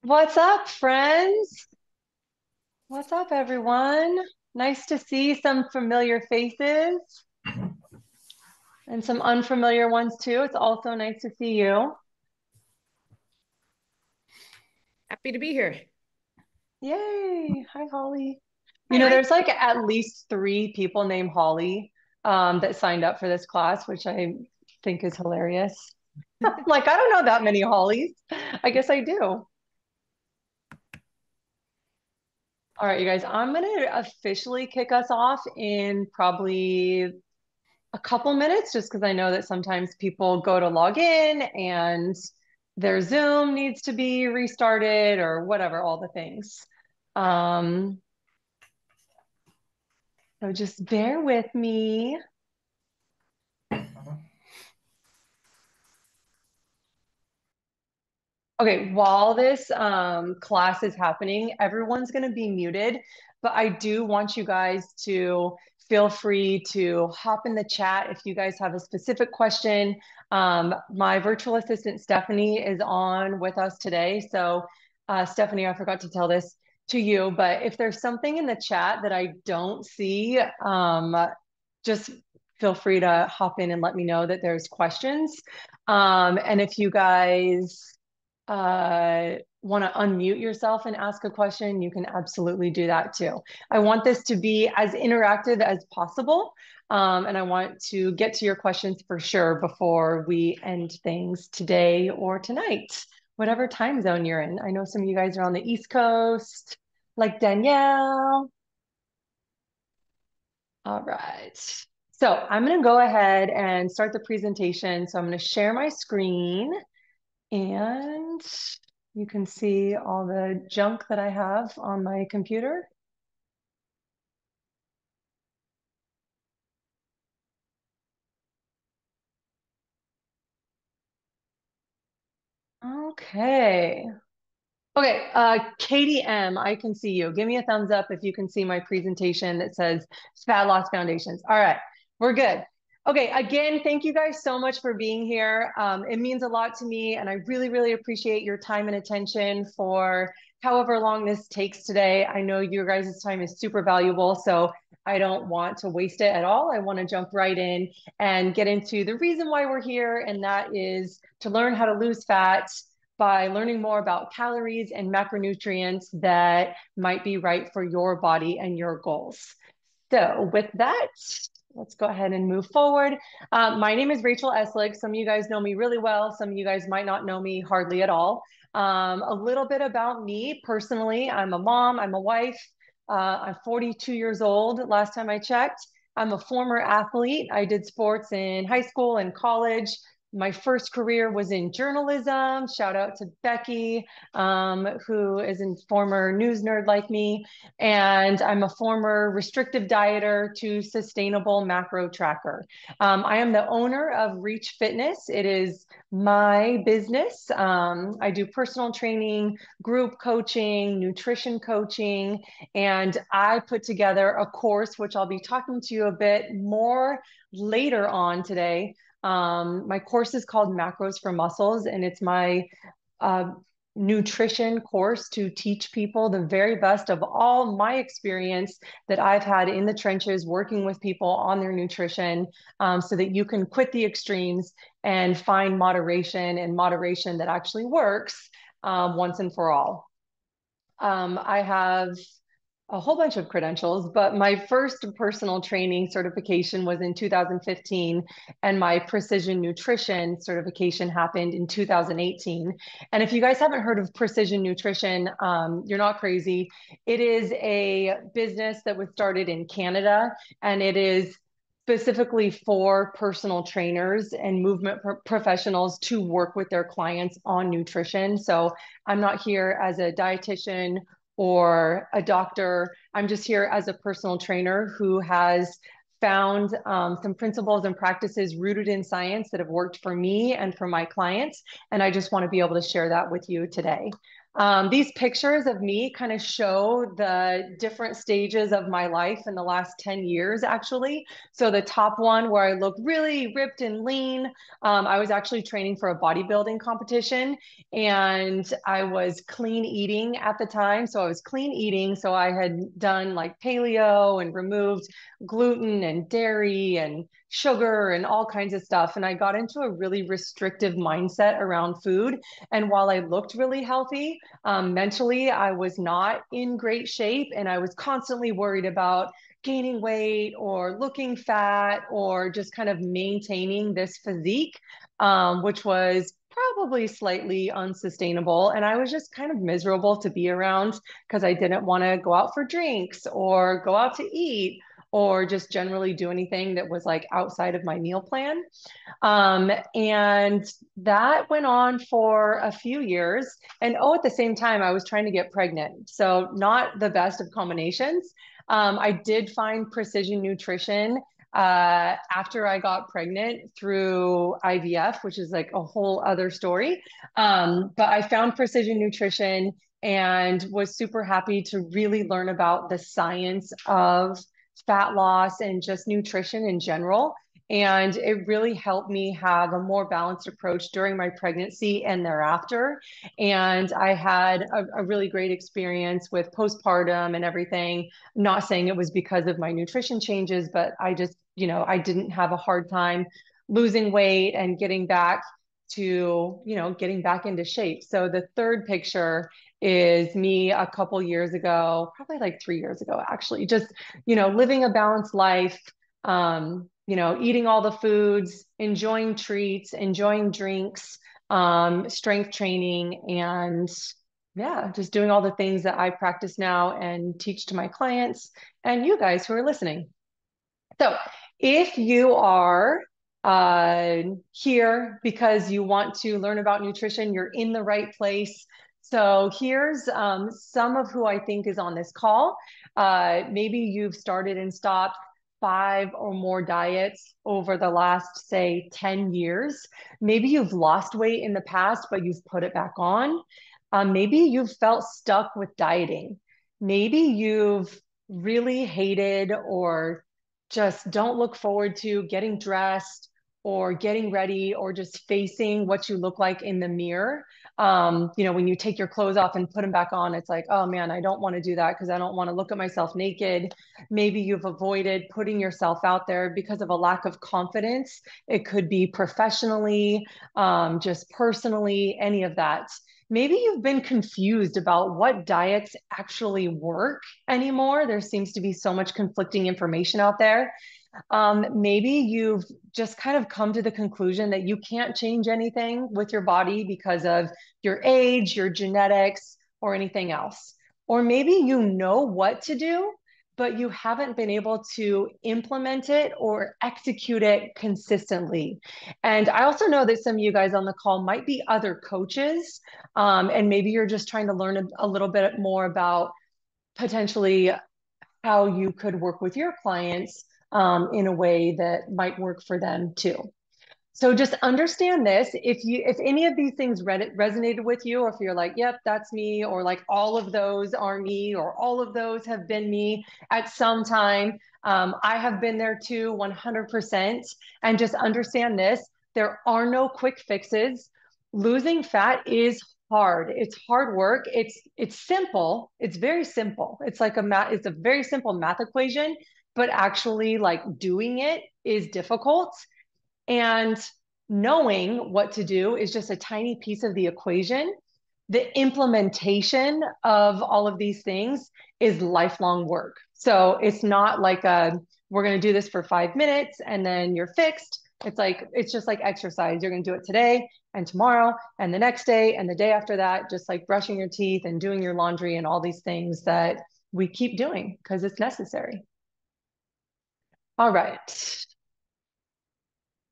What's up, friends? What's up, everyone? Nice to see some familiar faces and some unfamiliar ones too. It's also nice to see you. Happy to be here. Yay. Hi, Holly. Hi. There's like at least three people named Holly that signed up for this class, which I think is hilarious. Like, I don't know that many Hollies. I guess I do. All right, you guys, I'm going to officially kick us off in probably a couple minutes just because I know that sometimes people go to log in and their Zoom needs to be restarted or whatever, all the things. Um, so just bear with me. Okay, while this class is happening, everyone's going to be muted, but I do want you guys to feel free to hop in the chat if you guys have a specific question. My virtual assistant, Stephanie, is on with us today. So, Stephanie, I forgot to tell this to you, but if there's something in the chat that I don't see, just feel free to hop in and let me know that there's questions. And if you guys want to unmute yourself and ask a question, you can absolutely do that too. I want this to be as interactive as possible. And I want to get to your questions for sure before we end things today or tonight, whatever time zone you're in. I know some of you guys are on the East Coast, like Danielle. All right. So I'm going to go ahead and start the presentation. So I'm going to share my screen. And you can see all the junk that I have on my computer. Okay. Okay, Katie M, I can see you. Give me a thumbs up if you can see my presentation that says Fat Loss Foundations. All right, we're good. Okay, again, thank you guys so much for being here. It means a lot to me, and I really, really appreciate your time and attention for however long this takes today. I know your guys' time is super valuable, so I don't want to waste it at all. I want to jump right in and get into the reason why we're here, and that is to learn how to lose fat by learning more about calories and macronutrients that might be right for your body and your goals. So, with that, let's go ahead and move forward. My name is Rachel Eslick. Some of you guys know me really well. Some of you guys might not know me hardly at all. A little bit about me personally. I'm a mom, I'm a wife. I'm 42 years old last time I checked. I'm a former athlete. I did sports in high school and college. My first career was in journalism. Shout out to Becky, who is a former news nerd like me. And I'm a former restrictive dieter to sustainable macro tracker. I am the owner of Reach Fitness. It is my business. I do personal training, group coaching, nutrition coaching, and I put together a course, which I'll be talking to you a bit more later on today. My course is called Macros for Muscles, and it's my uh, nutrition course to teach people the very best of all my experience that I've had in the trenches working with people on their nutrition, so that you can quit the extremes and find moderation and moderation that actually works once and for all. I have a whole bunch of credentials, but my first personal training certification was in 2015, and my precision nutrition certification happened in 2018. And if you guys haven't heard of precision nutrition, you're not crazy. It is a business that was started in Canada, and it is specifically for personal trainers and movement professionals to work with their clients on nutrition. So I'm not here as a dietitian or a doctor. I'm just here as a personal trainer who has found some principles and practices rooted in science that have worked for me and for my clients. And I just want to be able to share that with you today. These pictures of me kind of show the different stages of my life in the last 10 years, actually. So the top one where I look really ripped and lean, I was actually training for a bodybuilding competition and I was clean eating at the time. So I was clean eating. So I had done like paleo and removed gluten and dairy and sugar and all kinds of stuff. And I got into a really restrictive mindset around food. And while I looked really healthy, mentally, I was not in great shape and I was constantly worried about gaining weight or looking fat or just kind of maintaining this physique, which was probably slightly unsustainable. And I was just kind of miserable to be around because I didn't want to go out for drinks or go out to eat or just generally do anything that was like outside of my meal plan. And that went on for a few years. And oh, at the same time, I was trying to get pregnant. So, not the best of combinations. I did find precision nutrition after I got pregnant through IVF, which is like a whole other story. But I found precision nutrition and was super happy to really learn about the science of fat loss and just nutrition in general. And it really helped me have a more balanced approach during my pregnancy and thereafter. And I had a really great experience with postpartum and everything. I'm not saying it was because of my nutrition changes, but I just, I didn't have a hard time losing weight and getting back to, getting back into shape. So the third picture is me a couple years ago, probably like 3 years ago, actually, just, living a balanced life, eating all the foods, enjoying treats, enjoying drinks, strength training, and yeah, just doing all the things that I practice now and teach to my clients and you guys who are listening. So, if you are here because you want to learn about nutrition, you're in the right place. So, here's some of who I think is on this call. Maybe you've started and stopped 5 or more diets over the last, say, 10 years. Maybe you've lost weight in the past, but you've put it back on. Maybe you've felt stuck with dieting. Maybe you've really hated or just don't look forward to getting dressed or getting ready or just facing what you look like in the mirror. When you take your clothes off and put them back on, it's like, oh man, I don't want to do that because I don't want to look at myself naked. Maybe you've avoided putting yourself out there because of a lack of confidence. It could be professionally, just personally, any of that. Maybe you've been confused about what diets actually work anymore. There seems to be so much conflicting information out there. Maybe you've just kind of come to the conclusion that you can't change anything with your body because of your age, your genetics, or anything else. Or maybe you know what to do, but you haven't been able to implement it or execute it consistently. And I also know that some of you guys on the call might be other coaches, and maybe you're just trying to learn a little bit more about potentially how you could work with your clients in a way that might work for them too. So just understand this. If any of these things resonated with you, or if you're like, yep, that's me, or like all of those are me, or all of those have been me at some time, I have been there too, 100%. And just understand this: there are no quick fixes. Losing fat is hard. It's hard work. It's simple. It's very simple. It's like it's a very simple math equation, but actually like doing it is difficult. And knowing what to do is just a tiny piece of the equation. The implementation of all of these things is lifelong work. So it's not like we're going to do this for 5 minutes and then you're fixed. It's just like exercise. You're going to do it today and tomorrow and the next day and the day after that, just like brushing your teeth and doing your laundry and all these things that we keep doing because it's necessary. All right.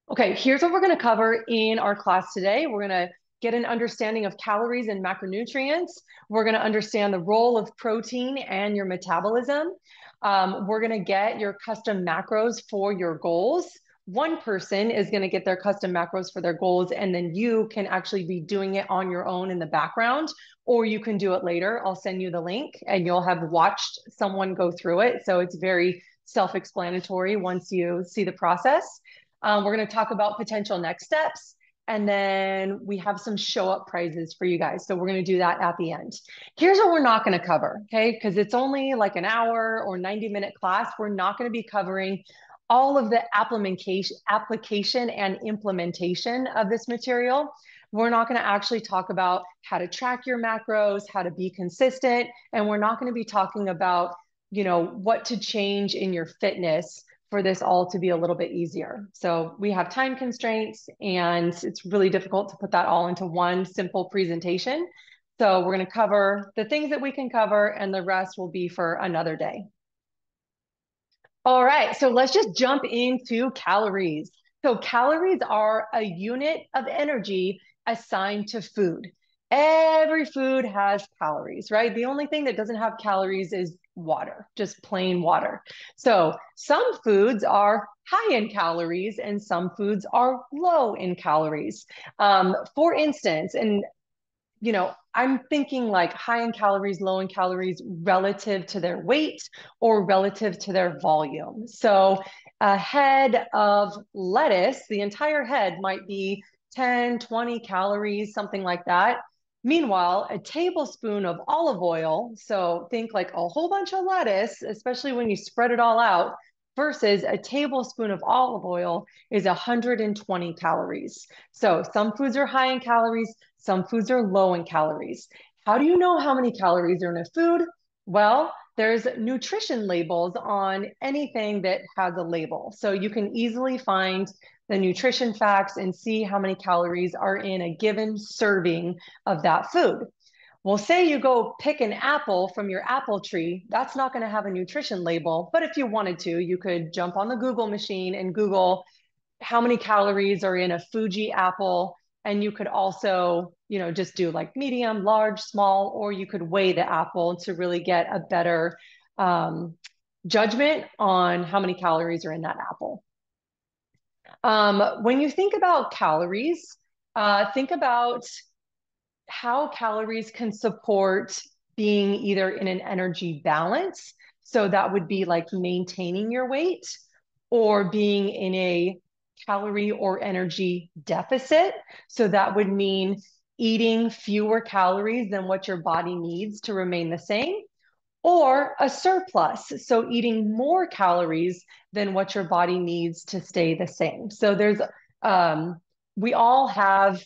Okay, here's what we're going to cover in our class today. We're going to get an understanding of calories and macronutrients. We're going to understand the role of protein and your metabolism. We're going to get your custom macros for your goals. one person is going to get their custom macros for their goals, and then you can actually be doing it on your own in the background, or you can do it later. I'll send you the link and you'll have watched someone go through it. So it's very self-explanatory once you see the process. We're going to talk about potential next steps. And then we have some show up prizes for you guys. So we're going to do that at the end. Here's what we're not going to cover, okay? Because it's only like an hour or 90-minute class. We're not going to be covering all of the application and implementation of this material. We're not going to actually talk about how to track your macros, how to be consistent, and we're not going to be talking about, what to change in your fitness for this all to be a little bit easier. So we have time constraints and it's really difficult to put that all into one simple presentation. So we're going to cover the things that we can cover and the rest will be for another day. All right, so let's just jump into calories. So calories are a unit of energy assigned to food. Every food has calories, right? The only thing that doesn't have calories is water, just plain water. So some foods are high in calories and some foods are low in calories. For instance, and I'm thinking like high in calories, low in calories relative to their weight or relative to their volume. So a head of lettuce, the entire head might be 10, 20 calories, something like that. Meanwhile, a tablespoon of olive oil, so think like a whole bunch of lettuce, especially when you spread it all out, versus a tablespoon of olive oil is 120 calories. So some foods are high in calories, some foods are low in calories. How do you know how many calories are in a food? Well, there's nutrition labels on anything that has a label. So you can easily find the nutrition facts and see how many calories are in a given serving of that food. Well, say you go pick an apple from your apple tree, that's not going to have a nutrition label. But if you wanted to, you could jump on the Google machine and Google how many calories are in a Fuji apple. And you could also, just do like medium, large, small, or you could weigh the apple to really get a better judgment on how many calories are in that apple. When you think about calories, think about how calories can support being either in an energy balance. So that would be like maintaining your weight or being in a calorie or energy deficit. So that would mean eating fewer calories than what your body needs to remain the same, or a surplus. So eating more calories than what your body needs to stay the same. So we all have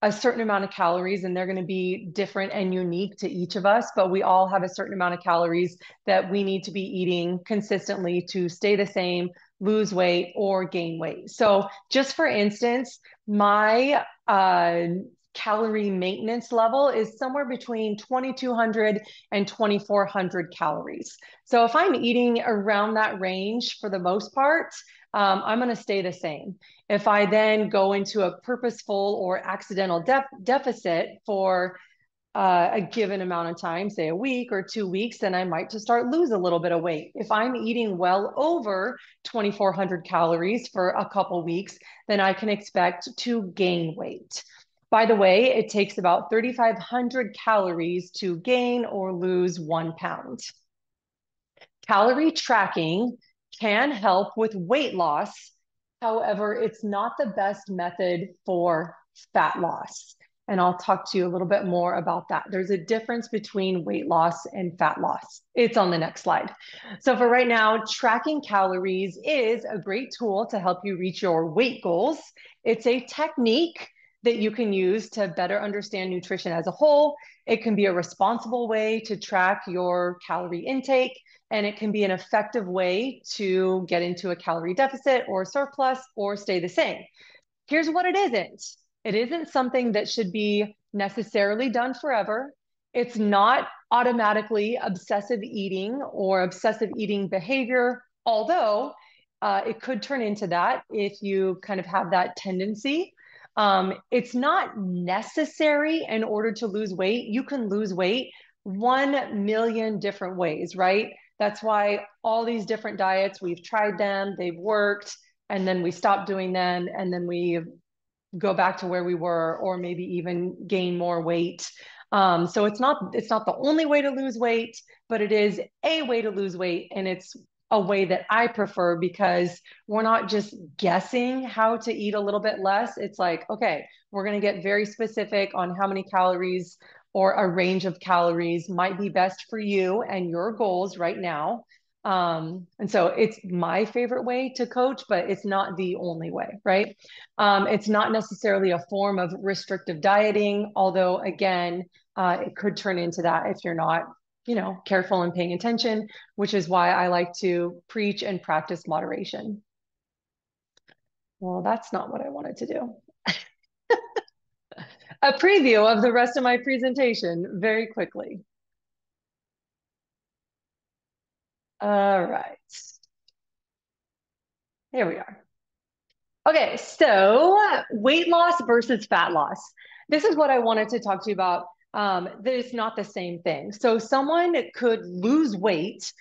a certain amount of calories and they're going to be different and unique to each of us, but we all have a certain amount of calories that we need to be eating consistently to stay the same, lose weight, or gain weight. So just for instance, my calorie maintenance level is somewhere between 2,200 and 2,400 calories. So if I'm eating around that range for the most part, I'm going to stay the same. If I then go into a purposeful or accidental deficit for a given amount of time, say a week or 2 weeks, then I might just start lose a little bit of weight. If I'm eating well over 2,400 calories for a couple weeks, then I can expect to gain weight. By the way, it takes about 3,500 calories to gain or lose 1 pound. Calorie tracking can help with weight loss. However, it's not the best method for fat loss. And I'll talk to you a little bit more about that. There's a difference between weight loss and fat loss. It's on the next slide. So for right now, tracking calories is a great tool to help you reach your weight goals. It's a technique that you can use to better understand nutrition as a whole. It can be a responsible way to track your calorie intake, and it can be an effective way to get into a calorie deficit or surplus or stay the same. Here's what it isn't. It isn't something that should be necessarily done forever. It's not automatically obsessive eating or obsessive eating behavior, although it could turn into that if you kind of have that tendency. It's not necessary in order to lose weight. You can lose weight 1 million different ways, right? That's why all these different diets, we've tried them, they've worked, and then we stop doing them, and then we go back to where we were, or maybe even gain more weight. So it's not the only way to lose weight, but it is a way to lose weight, and it's a way that I prefer because we're not just guessing how to eat a little bit less. It's like, okay, we're going to get very specific on how many calories or a range of calories might be best for you and your goals right now. And so it's my favorite way to coach, but it's not the only way, right? It's not necessarily a form of restrictive dieting, although again, it could turn into that if you're not, careful and paying attention, which is why I like to preach and practice moderation. Well, that's not what I wanted to do. A preview of the rest of my presentation very quickly. All right. Here we are. Okay, so weight loss versus fat loss. This is what I wanted to talk to you about. That is not the same thing. So someone could lose weight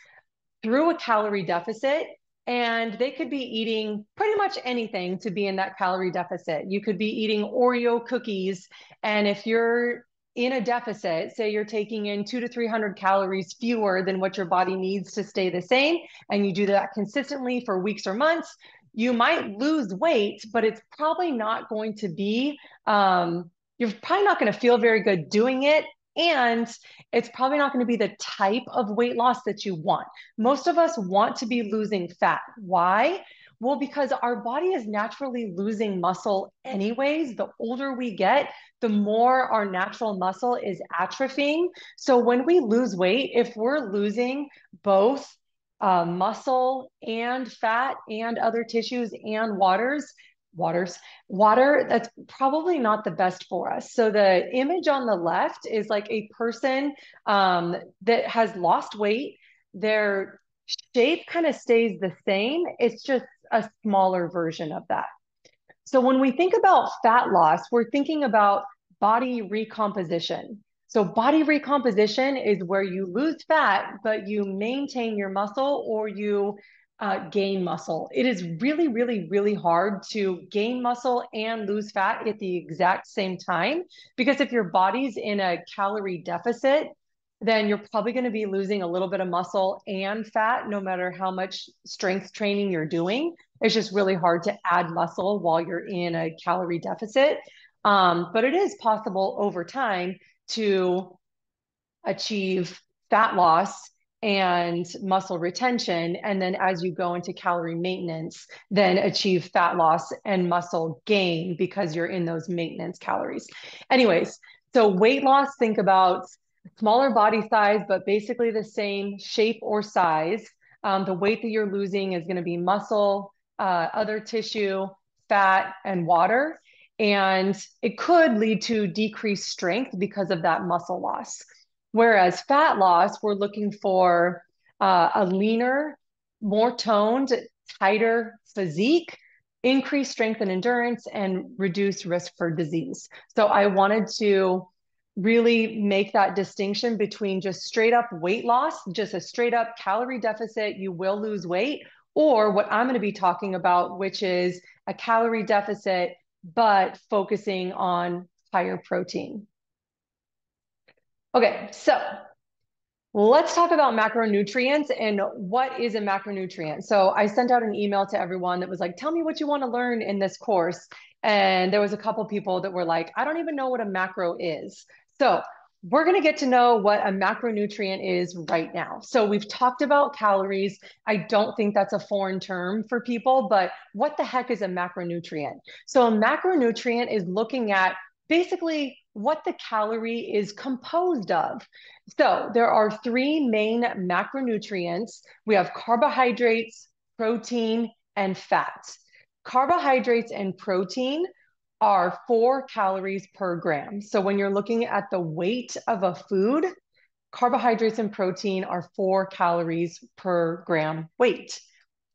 through a calorie deficit, and they could be eating pretty much anything to be in that calorie deficit. You could be eating Oreo cookies, and if you're in a deficit, say you're taking in 200 to 300 calories fewer than what your body needs to stay the same, and you do that consistently for weeks or months, you might lose weight, but it's probably not going to be, you're probably not going to feel very good doing it. And it's probably not going to be the type of weight loss that you want. Most of us want to be losing fat. Why? Well, because our body is naturally losing muscle anyways. The older we get, the more our natural muscle is atrophying. So when we lose weight, if we're losing both muscle and fat and other tissues and water, that's probably not the best for us. So the image on the left is like a person that has lost weight. Their shape kind of stays the same. It's just a smaller version of that. So when we think about fat loss, we're thinking about body recomposition. So body recomposition is where you lose fat, but you maintain your muscle, or you gain muscle. It is really, really, really hard to gain muscle and lose fat at the exact same time, because if your body's in a calorie deficit, then you're probably going to be losing a little bit of muscle and fat no matter how much strength training you're doing. It's just really hard to add muscle while you're in a calorie deficit. But it is possible over time to achieve fat loss and muscle retention. And then as you go into calorie maintenance, then achieve fat loss and muscle gain because you're in those maintenance calories. Anyways, so weight loss, think about smaller body size, but basically the same shape or size. The weight that you're losing is going to be muscle, other tissue, fat, and water. And it could lead to decreased strength because of that muscle loss. Whereas fat loss, we're looking for a leaner, more toned, tighter physique, increased strength and endurance, and reduce risk for disease. So I wanted to really make that distinction between just straight up weight loss, just a straight up calorie deficit, you will lose weight, or what I'm going to be talking about, which is a calorie deficit, but focusing on higher protein. Okay, so let's talk about macronutrients and what is a macronutrient. So I sent out an email to everyone that was like, tell me what you want to learn in this course. And there was a couple people that were like, I don't even know what a macro is. So we're going to get to know what a macronutrient is right now. So we've talked about calories. I don't think that's a foreign term for people, but what the heck is a macronutrient? So a macronutrient is looking at basically what the calorie is composed of. So there are three main macronutrients. We have carbohydrates, protein, and fat. Carbohydrates and protein are 4 calories per gram. So when you're looking at the weight of a food, carbohydrates and protein are 4 calories per gram weight.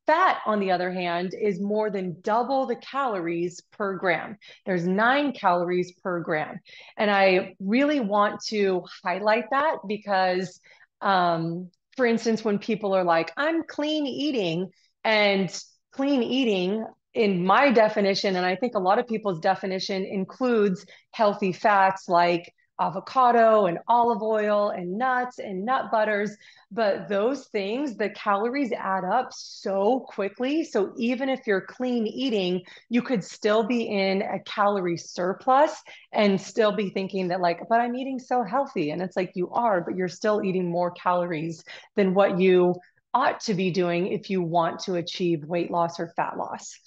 Fat, on the other hand, is more than double the calories per gram. There's 9 calories per gram. And I really want to highlight that because, for instance, when people are like, I'm clean eating, and clean eating in my definition, and I think a lot of people's definition includes healthy fats like avocado and olive oil and nuts and nut butters. But those things, the calories add up so quickly. So even if you're clean eating, you could still be in a calorie surplus and still be thinking that, like, but I'm eating so healthy. And it's like, you are, but you're still eating more calories than what you ought to be doing if you want to achieve weight loss or fat loss.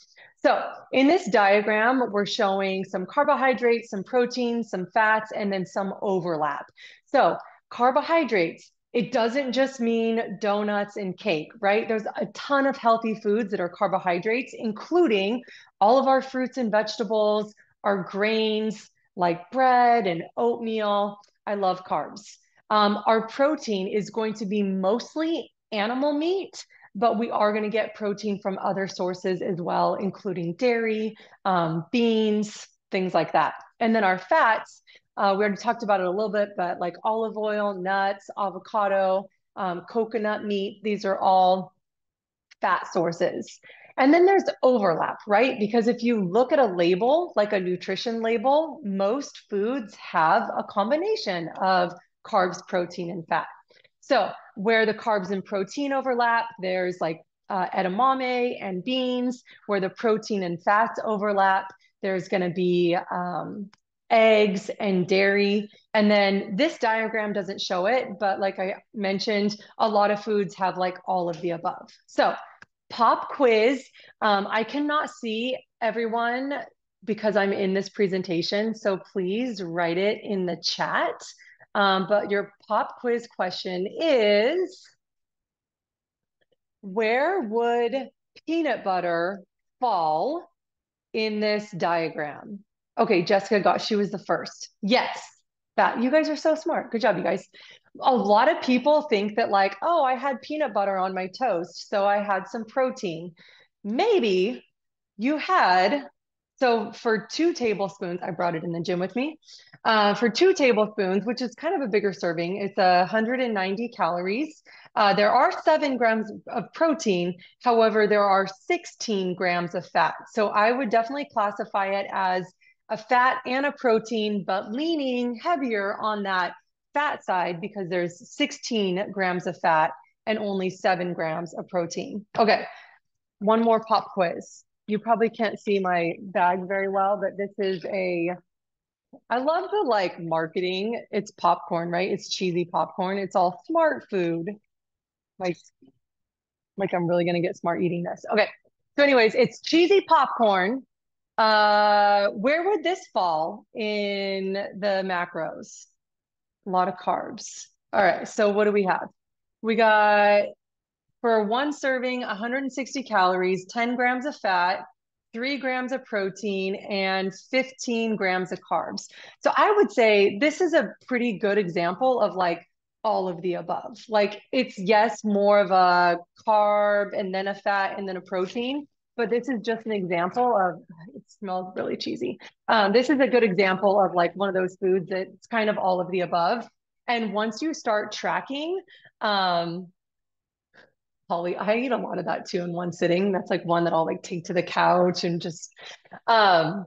So in this diagram, we're showing some carbohydrates, some proteins, some fats, and then some overlap. So carbohydrates, it doesn't just mean donuts and cake, right? There's a ton of healthy foods that are carbohydrates, including all of our fruits and vegetables, our grains like bread and oatmeal. I love carbs. Our protein is going to be mostly animal meat, but we are going to get protein from other sources as well, including dairy, beans, things like that. And then our fats, we already talked about it a little bit, but like olive oil, nuts, avocado, coconut meat, these are all fat sources. And then there's overlap, right? Because if you look at a label, like a nutrition label, most foods have a combination of carbs, protein, and fat. So where the carbs and protein overlap, there's like edamame and beans. Where the protein and fats overlap, there's going to be eggs and dairy. And then this diagram doesn't show it, but like I mentioned, a lot of foods have like all of the above. So pop quiz. I cannot see everyone because I'm in this presentation, so please write it in the chat. But your pop quiz question is, where would peanut butter fall in this diagram? Okay, she was the first. Yes, that you guys are so smart. Good job, you guys. A lot of people think that like, oh, I had peanut butter on my toast, so I had some protein. Maybe you had, so for 2 tablespoons, I brought it in the gym with me. For 2 tablespoons, which is kind of a bigger serving, it's 190 calories. There are 7 grams of protein. However, there are 16 grams of fat. So I would definitely classify it as a fat and a protein, but leaning heavier on that fat side because there's 16 grams of fat and only 7 grams of protein. Okay, one more pop quiz. You probably can't see my bag very well, but this is I love the like marketing. It's popcorn, right? It's cheesy popcorn. It's all smart food. Like, like I'm really gonna get smart eating this. Okay. So anyways, it's cheesy popcorn. Where would this fall in the macros? A lot of carbs. All right. So what do we have? We got for one serving, 160 calories, 10 grams of fat, 3 grams of protein, and 15 grams of carbs. So I would say this is a pretty good example of like all of the above. Like it's, yes, more of a carb and then a fat and then a protein, but this is just an example of, it smells really cheesy. This is a good example of like one of those foods that's kind of all of the above. And once you start tracking, Holly, I eat a lot of that too in one sitting. That's like one that I'll like take to the couch and just um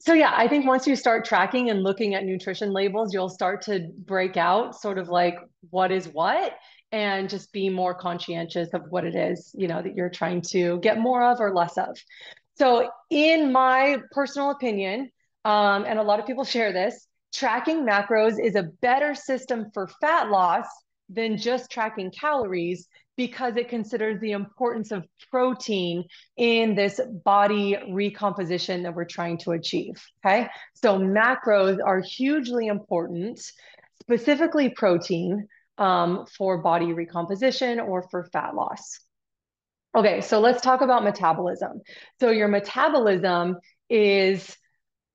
so yeah, I think once you start tracking and looking at nutrition labels, you'll start to break out sort of like what is what and just be more conscientious of what it is, that you're trying to get more of or less of. So in my personal opinion, and a lot of people share this, tracking macros is a better system for fat loss than just tracking calories because it considers the importance of protein in this body recomposition that we're trying to achieve. Okay. So macros are hugely important, specifically protein, for body recomposition or for fat loss. Okay. So let's talk about metabolism. So your metabolism is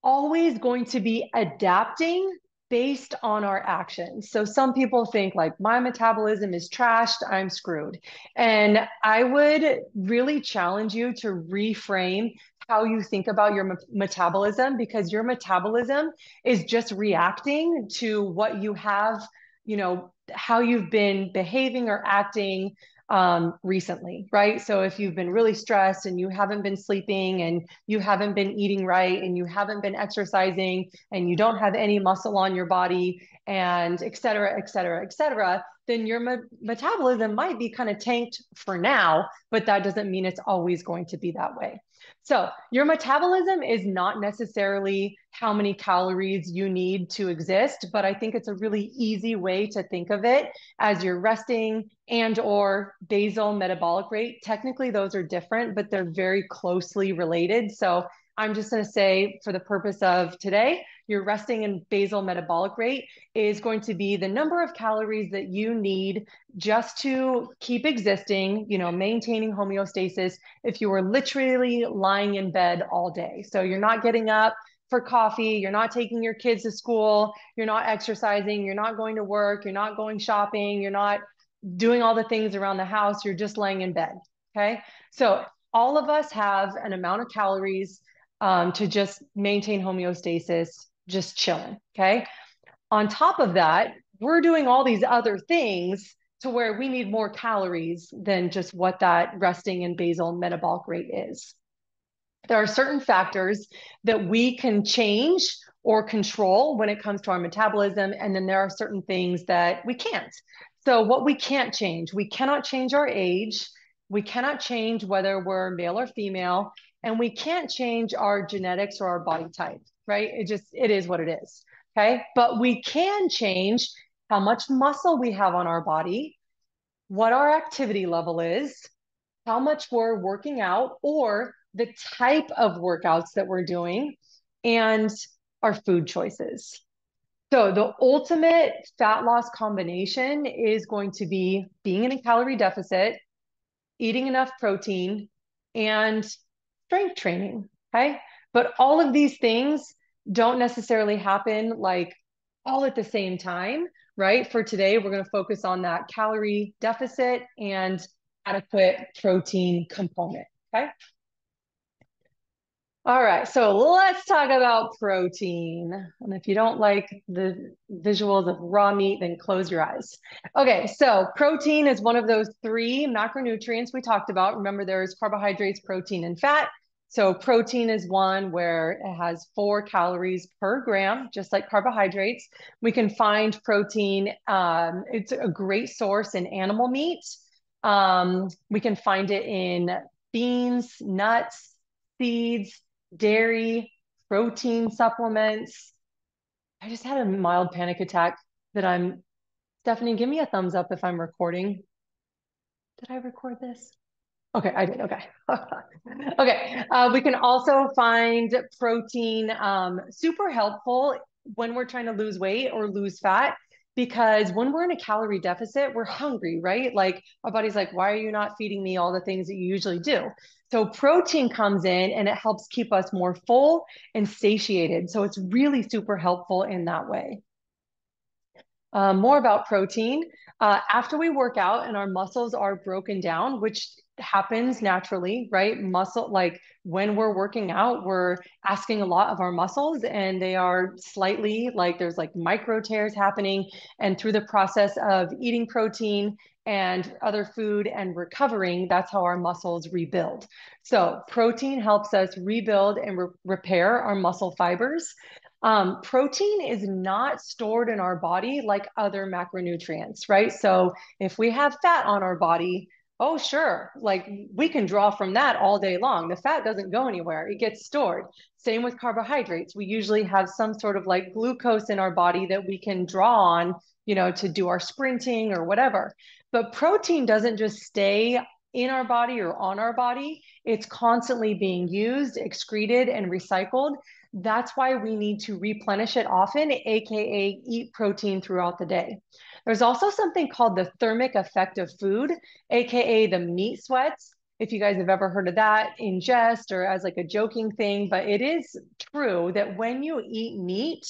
always going to be adapting based on our actions. So some people think like my metabolism is trashed, I'm screwed. And I would really challenge you to reframe how you think about your metabolism because your metabolism is just reacting to what you have, how you've been behaving or acting recently, right? So if you've been really stressed and you haven't been sleeping and you haven't been eating right and you haven't been exercising and you don't have any muscle on your body and et cetera, et cetera, et cetera, then your metabolism might be kind of tanked for now, but that doesn't mean it's always going to be that way. So your metabolism is not necessarily how many calories you need to exist, but I think it's a really easy way to think of it as your resting and or basal metabolic rate. Technically, those are different, but they're very closely related. So I'm just going to say for the purpose of today, your resting and basal metabolic rate is going to be the number of calories that you need just to keep existing, maintaining homeostasis if you were literally lying in bed all day. So you're not getting up for coffee, you're not taking your kids to school, you're not exercising, you're not going to work, you're not going shopping, you're not doing all the things around the house, you're just laying in bed. Okay. So all of us have an amount of calories to just maintain homeostasis, just chilling. Okay. On top of that, we're doing all these other things to where we need more calories than just what that resting and basal metabolic rate is. There are certain factors that we can change or control when it comes to our metabolism. And then there are certain things that we can't. So, what we can't change, we cannot change our age. We cannot change whether we're male or female. And we can't change our genetics or our body type, right? It is what it is. Okay. But we can change how much muscle we have on our body, what our activity level is, how much we're working out, or the type of workouts that we're doing, and our food choices. So, the ultimate fat loss combination is going to be being in a calorie deficit, eating enough protein, and strength training. Okay. But all of these things don't necessarily happen like all at the same time, right? For today, we're going to focus on that calorie deficit and adequate protein component. Okay. All right, so let's talk about protein. And if you don't like the visuals of raw meat, then close your eyes. Okay, so protein is one of those three macronutrients we talked about. Remember, there's carbohydrates, protein, and fat. So protein is one where it has 4 calories per gram, just like carbohydrates. We can find protein. It's a great source in animal meat. We can find it in beans, nuts, seeds, dairy, protein supplements. I just had a mild panic attack that Stephanie, give me a thumbs up if I'm recording. Did I record this? Okay, I did. Okay. Okay. We can also find protein super helpful when we're trying to lose weight or lose fat, because when we're in a calorie deficit, we're hungry, right? Like our body's like, why are you not feeding me all the things that you usually do? So protein comes in and it helps keep us more full and satiated. So it's really super helpful in that way. More about protein. After we work out and our muscles are broken down, which happens naturally, right? Muscle, like when we're working out, we're asking a lot of our muscles and they are slightly like there's like micro tears happening. And through the process of eating protein and other food and recovering, that's how our muscles rebuild. So protein helps us rebuild and repair our muscle fibers. Protein is not stored in our body like other macronutrients, right? So if we have fat on our body, oh, sure, like we can draw from that all day long. The fat doesn't go anywhere, it gets stored. Same with carbohydrates. We usually have some sort of like glucose in our body that we can draw on, to do our sprinting or whatever. But protein doesn't just stay in our body or on our body, it's constantly being used, excreted, and recycled. That's why we need to replenish it often, AKA eat protein throughout the day. There's also something called the thermic effect of food, AKA the meat sweats. If you guys have ever heard of that in jest or as like a joking thing, but it is true that when you eat meat,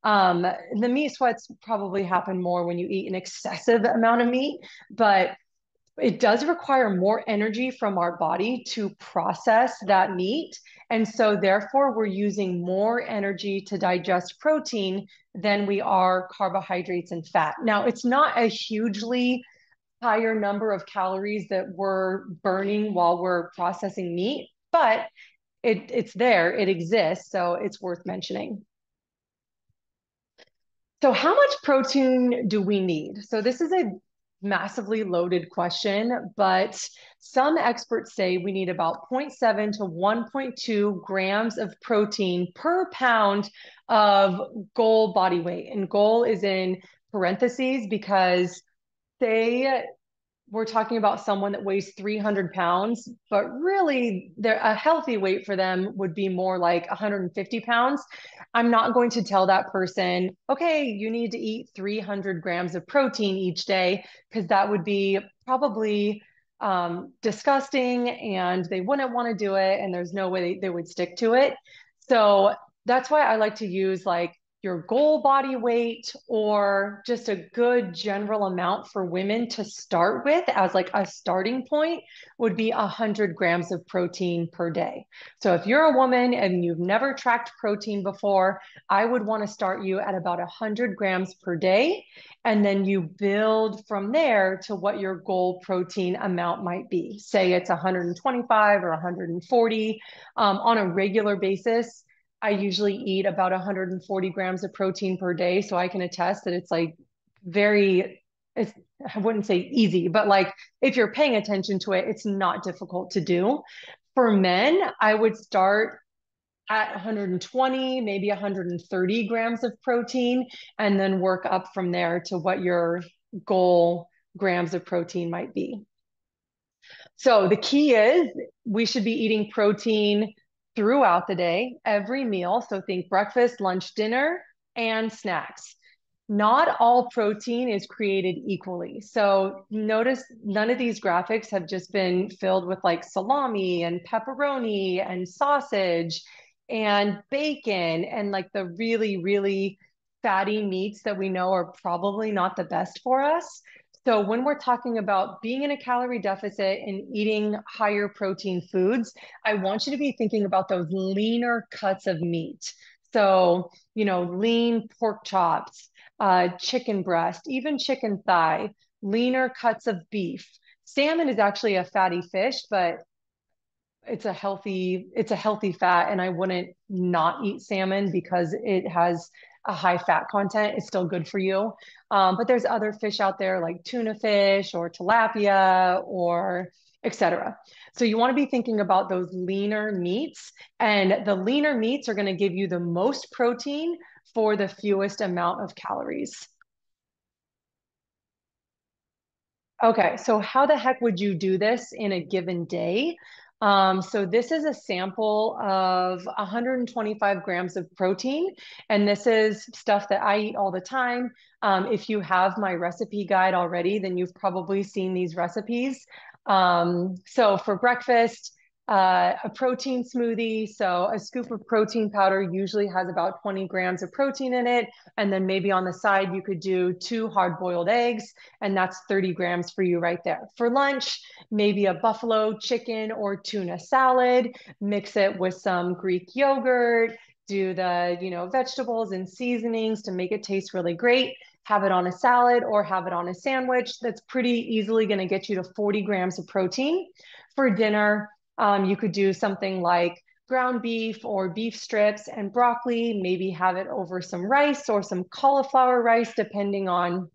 the meat sweats probably happen more when you eat an excessive amount of meat, but it does require more energy from our body to process that meat. And so, therefore, we're using more energy to digest protein than we are carbohydrates and fat. Now, it's not a hugely higher number of calories that we're burning while we're processing meat, but it's there, it exists, so it's worth mentioning. So, how much protein do we need? So, this is a massively loaded question, but some experts say we need about zero point 0.7 to 1.2 grams of protein per pound of goal body weight. And goal is in parentheses because they we're talking about someone that weighs 300 pounds, but really a healthy weight for them would be more like 150 pounds. I'm not going to tell that person, okay, you need to eat 300 grams of protein each day, because that would be probably disgusting and they wouldn't want to do it. And there's no way they would stick to it. So that's why I like to use like your goal body weight or just a good general amount for women to start with as like a starting point would be 100 grams of protein per day. So if you're a woman and you've never tracked protein before, I would want to start you at about 100 grams per day. And then you build from there to what your goal protein amount might be. Say it's 125 or 140 on a regular basis. I usually eat about 140 grams of protein per day. So I can attest that it's like very, it's, I wouldn't say easy, but like if you're paying attention to it, it's not difficult to do. For men, I would start at 120, maybe 130 grams of protein, and then work up from there to what your goal grams of protein might be. So the key is we should be eating protein throughout the day, every meal. So think breakfast, lunch, dinner, and snacks. Not all protein is created equally. So notice none of these graphics have just been filled with like salami and pepperoni and sausage and bacon and like the really, really fatty meats that we know are probably not the best for us. So when we're talking about being in a calorie deficit and eating higher protein foods, I want you to be thinking about those leaner cuts of meat. So, lean pork chops, chicken breast, even chicken thigh, leaner cuts of beef. Salmon is actually a fatty fish, but it's a healthy fat, and I wouldn't not eat salmon because it has a high fat content. It's still good for you. But there's other fish out there like tuna fish or tilapia or etc. So you want to be thinking about those leaner meats, and the leaner meats are going to give you the most protein for the fewest amount of calories. Okay, so how the heck would you do this in a given day? So this is a sample of 125 grams of protein, and this is stuff that I eat all the time. If you have my recipe guide already, then you've probably seen these recipes. So for breakfast, a protein smoothie. So a scoop of protein powder usually has about 20 grams of protein in it. And then maybe on the side, you could do 2 hard-boiled eggs, and that's 30 grams for you right there. For lunch, maybe a buffalo chicken or tuna salad, mix it with some Greek yogurt, do the, vegetables and seasonings to make it taste really great. Have it on a salad or have it on a sandwich. That's pretty easily going to get you to 40 grams of protein. For dinner, you could do something like ground beef or beef strips and broccoli, maybe have it over some rice or some cauliflower rice, depending on,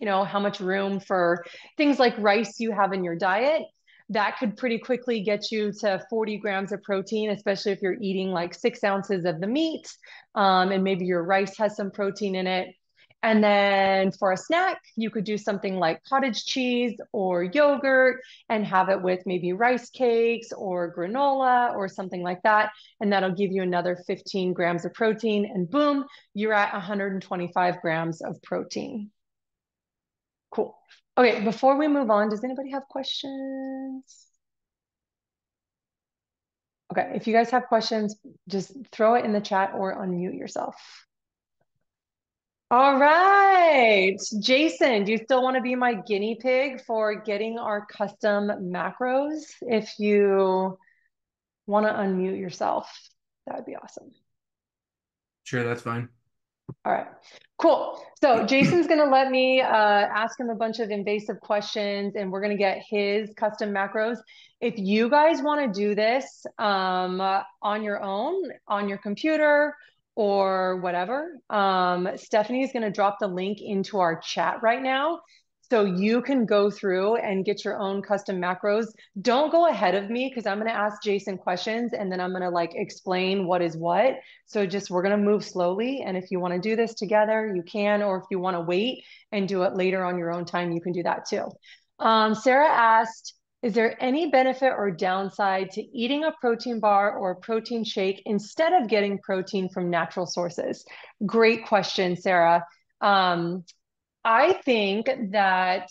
how much room for things like rice you have in your diet. That could pretty quickly get you to 40 grams of protein, especially if you're eating like 6 ounces of the meat, and maybe your rice has some protein in it. And then for a snack, you could do something like cottage cheese or yogurt and have it with maybe rice cakes or granola or something like that. And that'll give you another 15 grams of protein. And boom, you're at 125 grams of protein. Cool. Okay, before we move on, does anybody have questions? Okay, if you guys have questions, just throw it in the chat or unmute yourself. All right. Jason, do you still want to be my guinea pig for getting our custom macros? If you want to unmute yourself, that would be awesome. Sure, that's fine. All right, cool. So Jason's going to let me ask him a bunch of invasive questions and we're going to get his custom macros. If you guys want to do this on your own, on your computer or whatever, Stephanie is going to drop the link into our chat right now. So you can go through and get your own custom macros. Don't go ahead of me because I'm going to ask Jason questions and then I'm going to like explain what is what. So just we're going to move slowly. And if you want to do this together, you can, or if you want to wait and do it later on your own time, you can do that too. Sarah asked, is there any benefit or downside to eating a protein bar or a protein shake instead of getting protein from natural sources? Great question, Sarah. I think that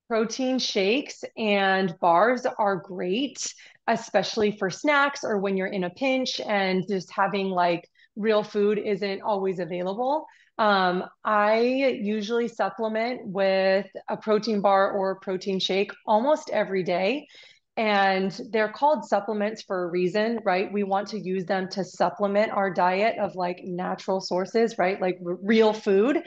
protein shakes and bars are great, especially for snacks or when you're in a pinch and just having like real food isn't always available. I usually supplement with a protein bar or a protein shake almost every day. And they're called supplements for a reason, right? We want to use them to supplement our diet of like natural sources, right? Like real food.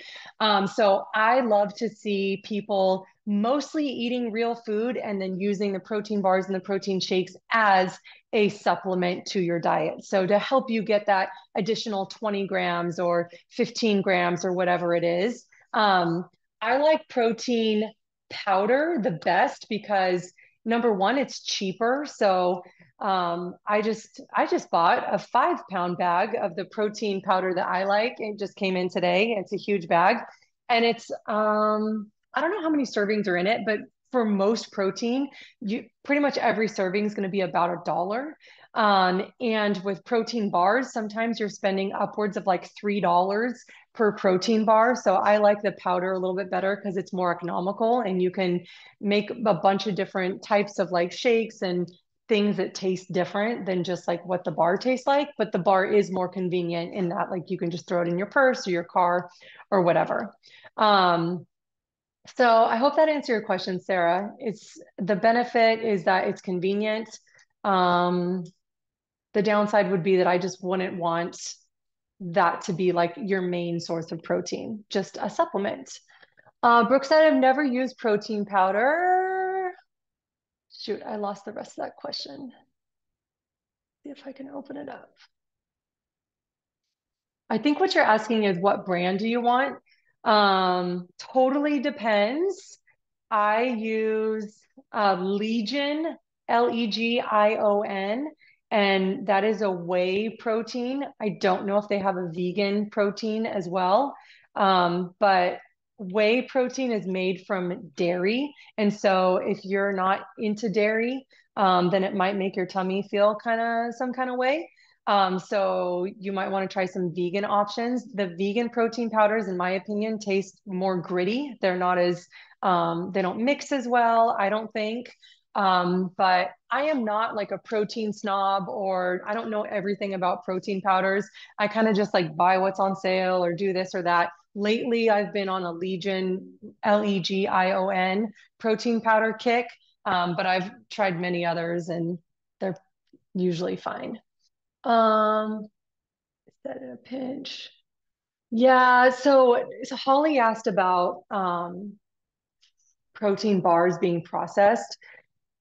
So I love to see people mostly eating real food and then using the protein bars and the protein shakes as a supplement to your diet. So to help you get that additional 20 grams or 15 grams or whatever it is. I like protein powder the best because number one, it's cheaper. So I just bought a 5 pound bag of the protein powder that I like. It just came in today. It's a huge bag. And it's I don't know how many servings are in it, but for most protein, you pretty much every serving is going to be about $1. And with protein bars, sometimes you're spending upwards of like $3 per protein bar. So I like the powder a little bit better because it's more economical and you can make a bunch of different types of like shakes and things that taste different than just like what the bar tastes like. But the bar is more convenient in that like you can just throw it in your purse or your car or whatever. Um, so I hope that answered your question, Sarah. It's the benefit is that it's convenient. Um, the downside would be that I just wouldn't want that to be like your main source of protein, just a supplement. Brooke said, I've never used protein powder. Shoot, I lost the rest of that question. See if I can open it up. I think what you're asking is what brand do you want? Totally depends. I use Legion, Legion, and that is a whey protein. I don't know if they have a vegan protein as well, but whey protein is made from dairy. And so if you're not into dairy, then it might make your tummy feel kind of some kind of way. So you might want to try some vegan options. The vegan protein powders, in my opinion, taste more gritty. They're not as they don't mix as well, I don't think. But I am not like a protein snob or I don't know everything about protein powders. I kind of just like buy what's on sale or do this or that. Lately, I've been on a Legion, Legion protein powder kick, but I've tried many others and they're usually fine. Is that in a pinch? Yeah, so Holly asked about protein bars being processed.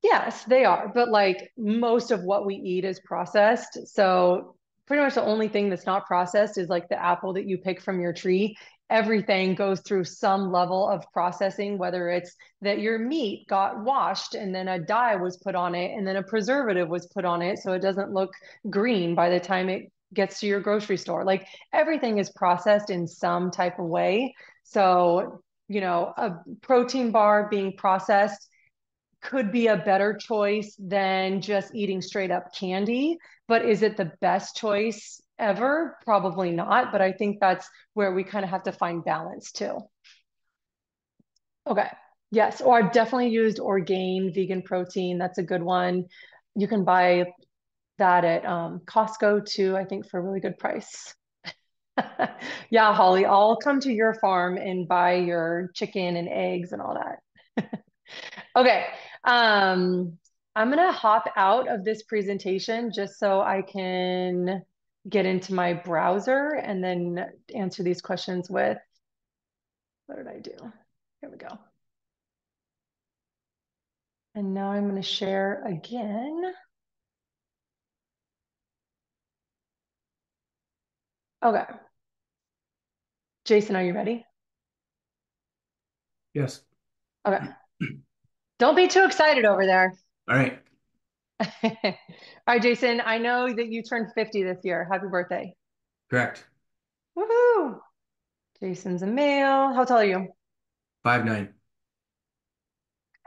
Yes, they are, but like most of what we eat is processed. So pretty much the only thing that's not processed is like the apple that you pick from your tree. Everything goes through some level of processing, whether it's that your meat got washed and then a dye was put on it and then a preservative was put on it so it doesn't look green by the time it gets to your grocery store. Like everything is processed in some type of way. So, a protein bar being processed could be a better choice than just eating straight up candy. But is it the best choice ever? Probably not. But I think that's where we kind of have to find balance too. Okay. Yes. Or I've definitely used Orgain vegan protein. That's a good one. You can buy that at Costco too, I think for a really good price. Yeah, Holly, I'll come to your farm and buy your chicken and eggs and all that. Okay. I'm gonna hop out of this presentation just so I can get into my browser and then answer these questions with, what did I do? Here we go. And now I'm going to share again. Okay. Jason, are you ready? Yes. Okay. Don't be too excited over there. All right. All right, Jason, I know that you turned 50 this year. Happy birthday. Correct. Woohoo! Jason's a male. How tall are you? 5'9".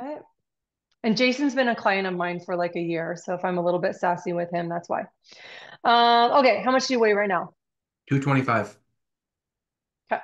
Okay. And Jason's been a client of mine for like a year. So if I'm a little bit sassy with him, that's why. Okay. How much do you weigh right now? 225. Okay.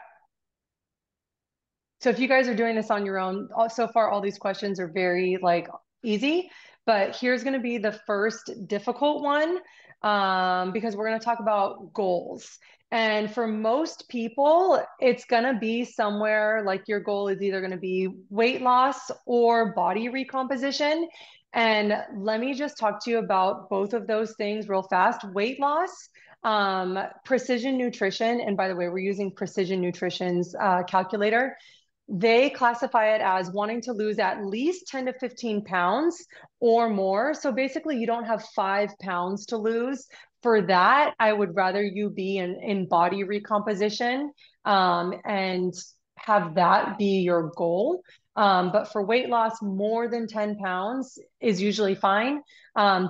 So if you guys are doing this on your own, so far all these questions are very like easy, but here's going to be the first difficult one because we're going to talk about goals. And for most people, it's going to be somewhere like your goal is either going to be weight loss or body recomposition. And let me just talk to you about both of those things real fast. Weight loss, precision nutrition, and by the way, we're using Precision Nutrition's calculator. They classify it as wanting to lose at least 10 to 15 pounds or more. So basically, you don't have 5 pounds to lose. For that, I would rather you be in body recomposition and have that be your goal. But for weight loss, more than 10 pounds is usually fine.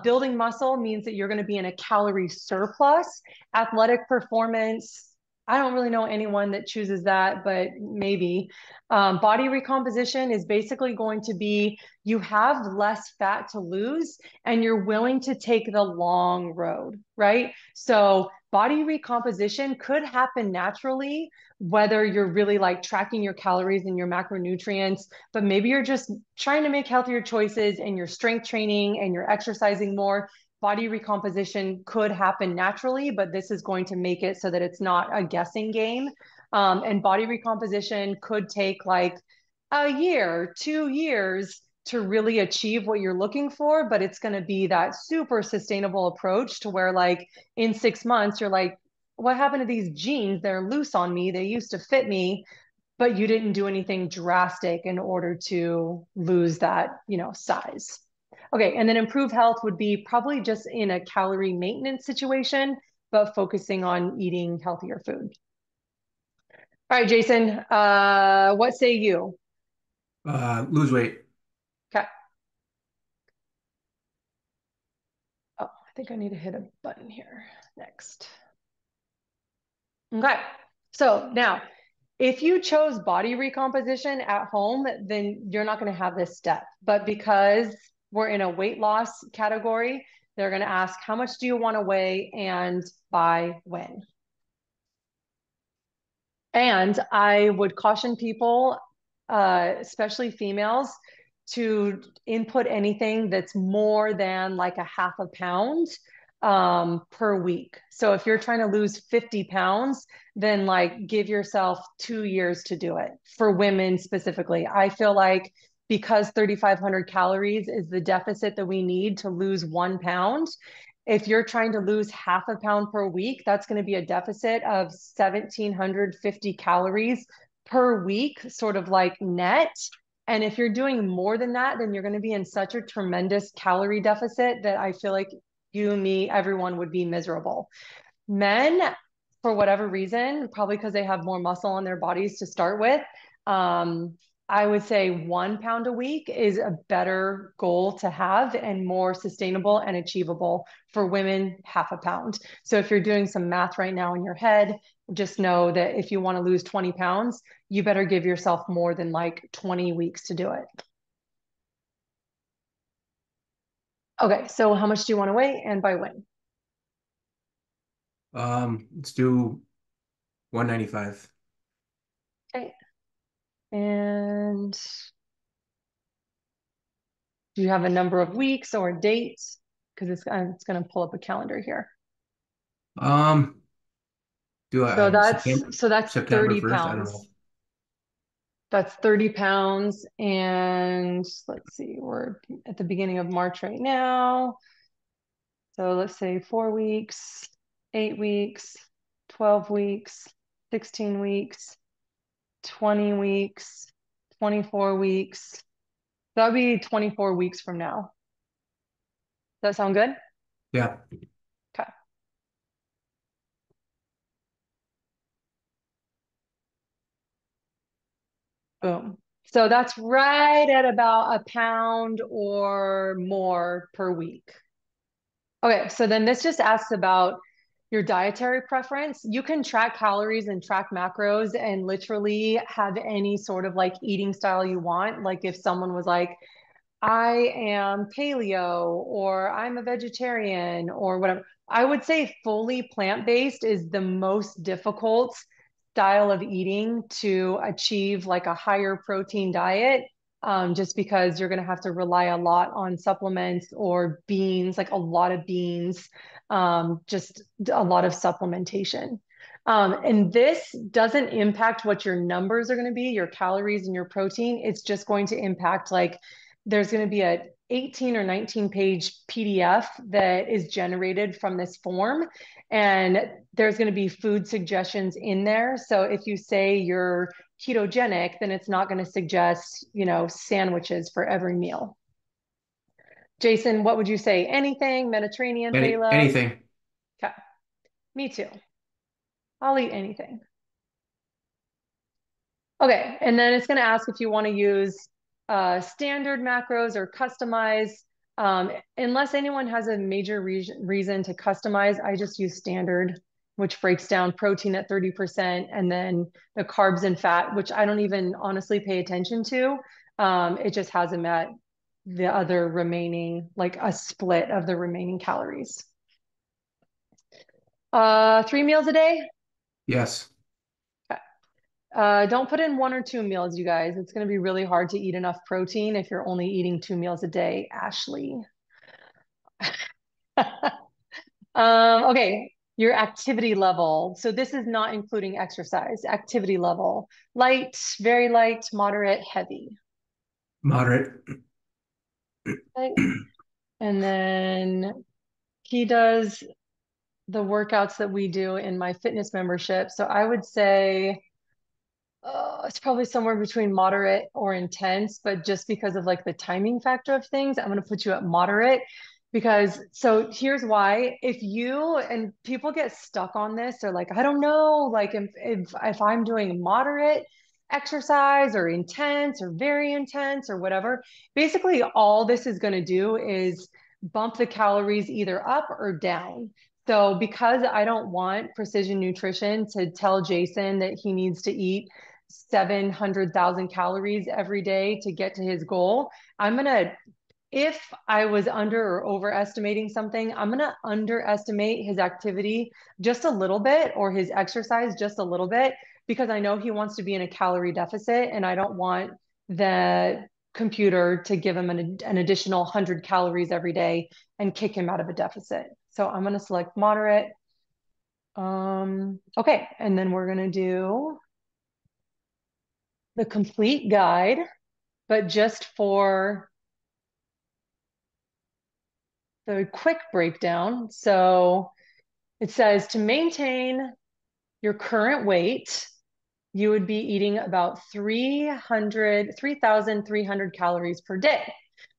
Building muscle means that you're going to be in a calorie surplus. Athletic performance, I don't really know anyone that chooses that, but maybe. Body recomposition is basically going to be you have less fat to lose and you're willing to take the long road, right? So, body recomposition could happen naturally, whether you're really like tracking your calories and your macronutrients, but maybe you're just trying to make healthier choices and you're strength training and you're exercising more. Body recomposition could happen naturally, but this is going to make it so that it's not a guessing game. And body recomposition could take like a year, 2 years to really achieve what you're looking for, but it's going to be that super sustainable approach to where, like, in 6 months, you're like, what happened to these jeans? They're loose on me. They used to fit me, but you didn't do anything drastic in order to lose that, size. Okay. And then improved health would be probably just in a calorie maintenance situation, but focusing on eating healthier food. All right, Jason, what say you? Lose weight. Okay. Oh, I think I need to hit a button here. Next. Okay. So now, if you chose body recomposition at home, then you're not going to have this step. But because we're in a weight loss category, they're going to ask, how much do you want to weigh and by when? And I would caution people, especially females, to input anything that's more than like a half a pound per week. So if you're trying to lose 50 pounds, then like give yourself 2 years to do it. For women specifically, I feel like because 3,500 calories is the deficit that we need to lose 1 pound, if you're trying to lose half a pound per week, that's going to be a deficit of 1,750 calories per week, sort of like net. And if you're doing more than that, then you're going to be in such a tremendous calorie deficit that I feel like you, me, everyone would be miserable. Men, for whatever reason, probably because they have more muscle on their bodies to start with, I would say 1 pound a week is a better goal to have and more sustainable and achievable. For women, half a pound. So if you're doing some math right now in your head, just know that if you want to lose 20 pounds, you better give yourself more than like 20 weeks to do it. Okay, so how much do you want to weigh and by when? Let's do 195. Okay. And do you have a number of weeks or dates? Because it's going to pull up a calendar here. Um, do So I that's so that's September 30 1st? I don't know. pounds. That's 30 pounds. And let's see, we're at the beginning of March right now. So let's say 4 weeks. 8 weeks, 12 weeks, 16 weeks, 20 weeks, 24 weeks. That would be 24 weeks from now. Does that sound good? Yeah. Okay. Boom. So that's right at about a pound or more per week. Okay, so then this just asks about your dietary preference. You can track calories and track macros and literally have any sort of like eating style you want. Like if someone was like, I am paleo or I'm a vegetarian or whatever. I would say fully plant-based is the most difficult style of eating to achieve like a higher protein diet, just because you're going to have to rely a lot on supplements or beans, like a lot of beans, just a lot of supplementation. And this doesn't impact what your numbers are going to be, your calories and your protein. It's just going to impact like there's going to be a 18 or 19 page PDF that is generated from this form. And there's going to be food suggestions in there. So if you say you're ketogenic, then it's not going to suggest, sandwiches for every meal. Jason, what would you say? Anything? Mediterranean, paleo? Anything. Okay. Me too. I'll eat anything. Okay, and then it's going to ask if you want to use standard macros or customize. Unless anyone has a major reason to customize, I just use standard, which breaks down protein at 30% and then the carbs and fat, which I don't even honestly pay attention to. It just has them at the other remaining, like a split of the remaining calories. 3 meals a day? Yes. Don't put in 1 or 2 meals, you guys. It's going to be really hard to eat enough protein if you're only eating 2 meals a day, Ashley. Okay, your activity level. So this is not including exercise. Activity level. Light, very light, moderate, heavy. Moderate. Okay. And then he does the workouts that we do in my fitness membership. So I would say it's probably somewhere between moderate or intense, but just because of like the timing factor of things, I'm going to put you at moderate because so here's why. If you and people get stuck on this, they're like, I don't know, like if I'm doing moderate exercise or intense or very intense or whatever, basically all this is going to do is bump the calories either up or down. So because I don't want Precision Nutrition to tell Jason that he needs to eat 700,000 calories every day to get to his goal, if I was under or overestimating something, I'm going to underestimate his activity just a little bit or his exercise just a little bit because I know he wants to be in a calorie deficit and I don't want the computer to give him an additional 100 calories every day and kick him out of a deficit. So I'm going to select moderate. Okay, and then we're going to do the complete guide, but just for the quick breakdown. So it says to maintain your current weight, you would be eating about 3,300 calories per day.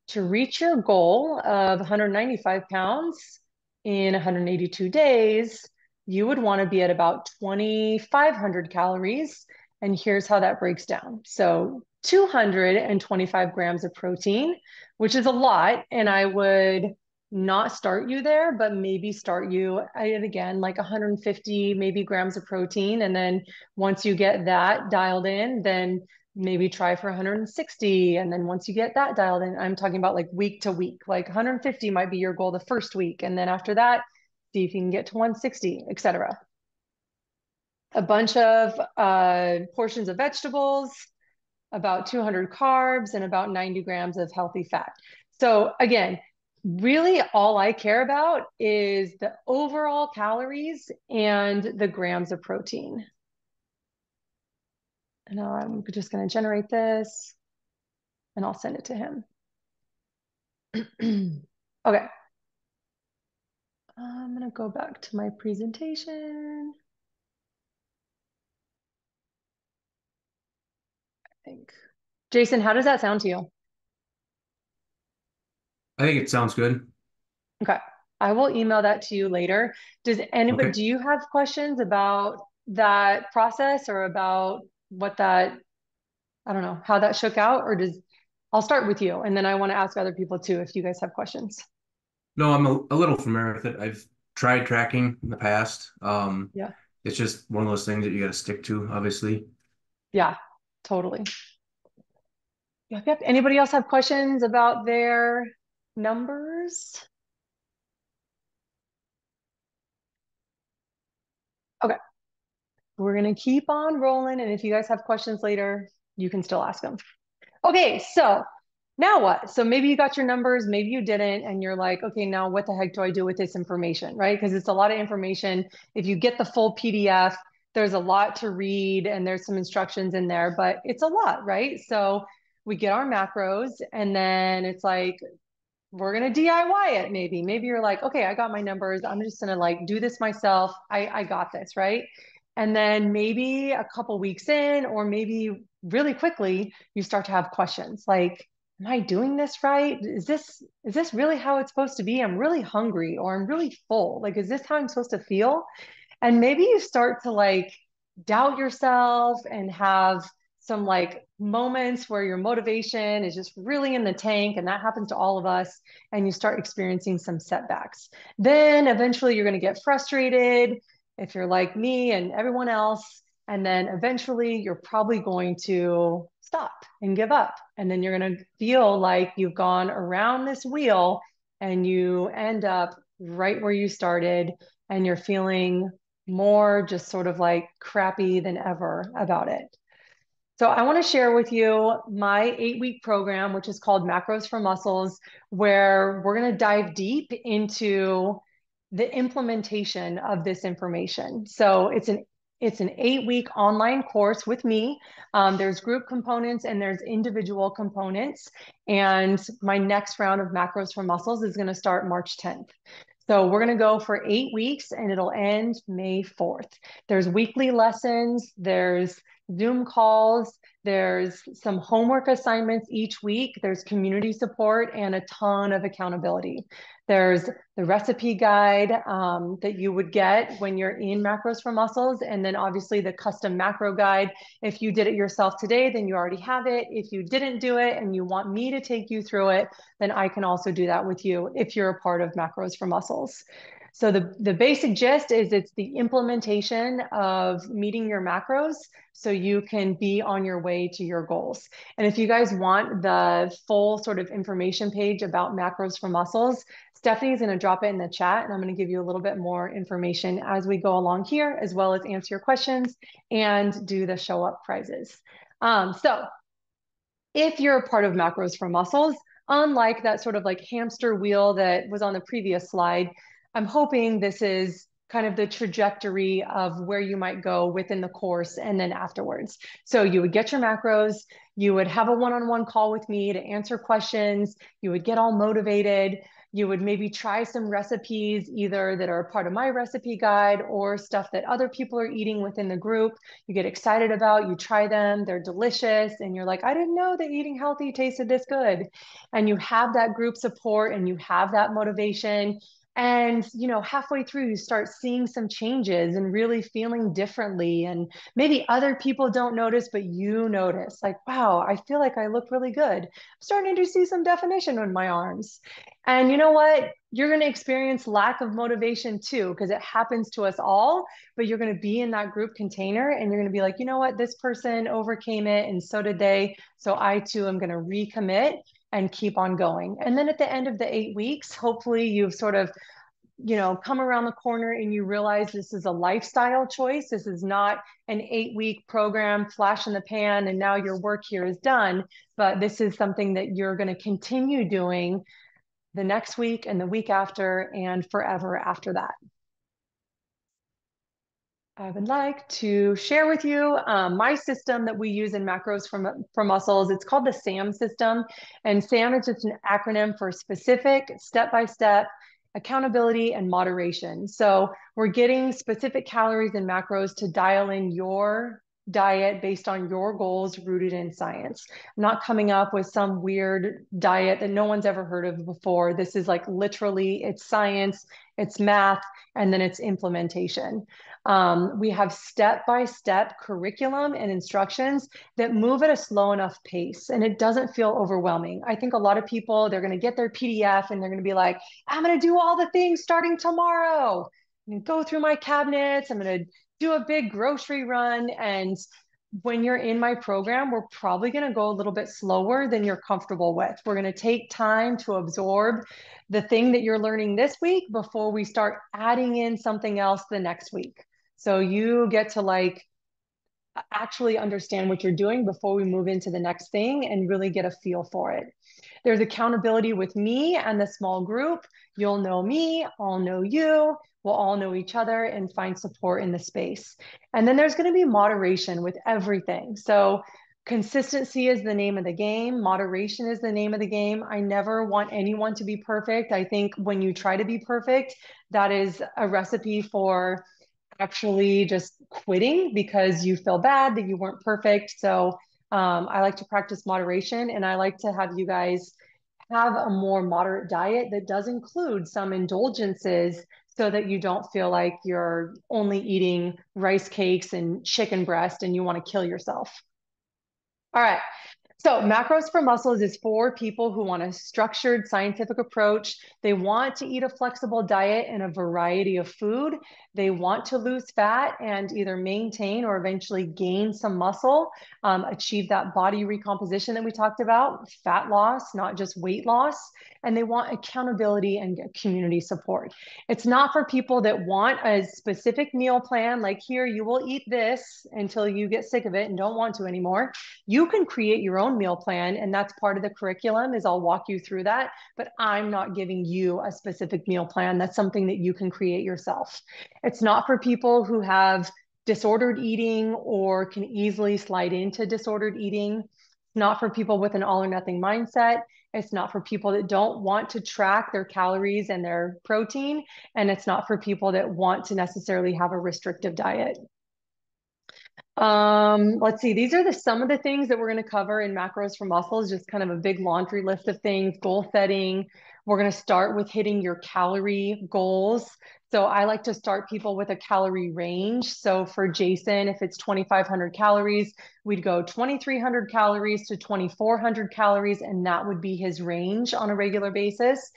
To reach your goal of 195 pounds in 182 days, you would want to be at about 2,500 calories. And here's how that breaks down. So 225 grams of protein, which is a lot. And I would not start you there, but maybe start you at again, like 150 maybe grams of protein. And then once you get that dialed in, then maybe try for 160. And then once you get that dialed in, I'm talking about like week to week, like 150 might be your goal the first week. And then after that, see if you can get to 160, etc. A bunch of portions of vegetables, about 200 carbs, and about 90 grams of healthy fat. So again, really all I care about is the overall calories and the grams of protein. And I'm just going to generate this and I'll send it to him. Okay. I'm going to go back to my presentation. I think. Jason, how does that sound to you? I think it sounds good. Okay. I will email that to you later. Does anybody, Okay. do you have questions about that process or about what that, I don't know, how that shook out? Or I'll start with you and then I want to ask other people too if you guys have questions. No, I'm a little familiar with it. I've tried tracking in the past. Yeah. It's just one of those things that you got to stick to, obviously. Yeah, totally. Yep, yep. Anybody else have questions about their numbers? Okay, we're gonna keep on rolling, and if you guys have questions later, you can still ask them. Okay, so now what? So maybe you got your numbers, maybe you didn't, and you're like, okay, now what the heck do I do with this information, right? Because it's a lot of information. If you get the full PDF, there's a lot to read and there's some instructions in there, but it's a lot, right? So we get our macros, and then it's like, we're gonna DIY it maybe. Maybe you're like, okay, I got my numbers. I'm just gonna like do this myself. I got this, right? And then maybe a couple weeks in, or maybe really quickly, you start to have questions like, am I doing this right? Is this really how it's supposed to be? I'm really hungry or I'm really full. Like, is this how I'm supposed to feel? And maybe you start to like doubt yourself and have some like moments where your motivation is just really in the tank, and that happens to all of us, and you start experiencing some setbacks. Then eventually you're going to get frustrated if you're like me and everyone else, and then eventually you're probably going to stop and give up, and then you're going to feel like you've gone around this wheel and you end up right where you started, and you're feeling more just sort of like crappy than ever about it. So I want to share with you my 8-week program, which is called Macros for Muscles, where we're going to dive deep into the implementation of this information. So it's an 8-week online course with me. There's group components and there's individual components. And my next round of Macros for Muscles is going to start March 10th. So we're going to go for 8 weeks and it'll end May 4th. There's weekly lessons, there's Zoom calls, there's some homework assignments each week, there's community support and a ton of accountability. There's the recipe guide that you would get when you're in Macros for Muscles, and then obviously the custom macro guide. If you did it yourself today, then you already have it. If you didn't do it and you want me to take you through it, then I can also do that with you if you're a part of Macros for Muscles. So the basic gist is it's the implementation of meeting your macros so you can be on your way to your goals. And if you guys want the full sort of information page about Macros for Muscles, Stephanie's going to drop it in the chat, and I'm going to give you a little bit more information as we go along here, as well as answer your questions and do the show up prizes. So if you're a part of Macros for Muscles, unlike that sort of like hamster wheel that was on the previous slide, I'm hoping this is kind of the trajectory of where you might go within the course and then afterwards. So you would get your macros, you would have a one-on-one call with me to answer questions, you would get all motivated, you would maybe try some recipes, either that are a part of my recipe guide or stuff that other people are eating within the group. You get excited about, you try them, they're delicious, and you're like, I didn't know that eating healthy tasted this good. And you have that group support and you have that motivation. And halfway through you start seeing some changes and really feeling differently, and maybe other people don't notice but you notice, like, wow, I feel like I look really good. I'm starting to see some definition in my arms. And you know what, you're going to experience lack of motivation too, because it happens to us all. But you're going to be in that group container and you're going to be like, you know what, this person overcame it and so did they, so I too am going to recommit and keep on going. And then at the end of the 8 weeks, hopefully you've sort of come around the corner and you realize this is a lifestyle choice. This is not an 8-week program, flash in the pan, and now your work here is done. But this is something that you're going to continue doing the next week and the week after and forever after that. I would like to share with you my system that we use in Macros for Muscles. It's called the SAM system. And SAM is just an acronym for specific, step-by-step, accountability, and moderation. So we're getting specific calories and macros to dial in your diet based on your goals rooted in science. I'm not coming up with some weird diet that no one's ever heard of before. This is like literally, it's science, it's math, and then it's implementation. We have step-by-step curriculum and instructions that move at a slow enough pace, and it doesn't feel overwhelming. I think a lot of people, they're going to get their PDF and they're going to be like, I'm going to do all the things starting tomorrow. I'm going to go through my cabinets. I'm going to do a big grocery run. And when you're in my program, we're probably going to go a little bit slower than you're comfortable with. We're going to take time to absorb the thing that you're learning this week before we start adding in something else the next week. So you get to like actually understand what you're doing before we move into the next thing and really get a feel for it. There's accountability with me and the small group. You'll know me, I'll know you, we'll all know each other and find support in the space. And then there's going to be moderation with everything. So consistency is the name of the game. Moderation is the name of the game. I never want anyone to be perfect. I think when you try to be perfect, that is a recipe for actually just quitting because you feel bad that you weren't perfect. So I like to practice moderation, and I like to have you guys have a more moderate diet that does include some indulgences so that you don't feel like you're only eating rice cakes and chicken breast and you want to kill yourself. All right. So macros for muscles is for people who want a structured scientific approach. They want to eat a flexible diet and a variety of food. They want to lose fat and either maintain or eventually gain some muscle, achieve that body recomposition that we talked about, fat loss, not just weight loss. And they want accountability and community support. It's not for people that want a specific meal plan, like here, you will eat this until you get sick of it and don't want to anymore. You can create your own meal plan, and that's part of the curriculum is I'll walk you through that, but I'm not giving you a specific meal plan. That's something that you can create yourself. It's not for people who have disordered eating or can easily slide into disordered eating. It's not for people with an all or nothing mindset. It's not for people that don't want to track their calories and their protein. And it's not for people that want to necessarily have a restrictive diet. Let's see. These are some of the things that we're going to cover in macros for muscles, just kind of a big laundry list of things, goal setting. We're going to start with hitting your calorie goals. So I like to start people with a calorie range. So for Jason, if it's 2,500 calories, we'd go 2,300 calories to 2,400 calories, and that would be his range on a regular basis.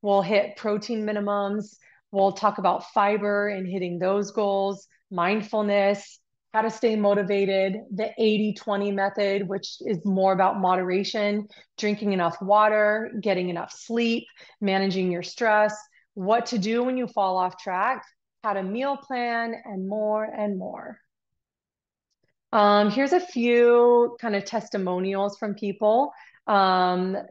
We'll hit protein minimums. We'll talk about fiber and hitting those goals, mindfulness, how to stay motivated, the 80-20 method, which is more about moderation, drinking enough water, getting enough sleep, managing your stress, what to do when you fall off track, how to meal plan, and more and more. Here's a few kind of testimonials from people.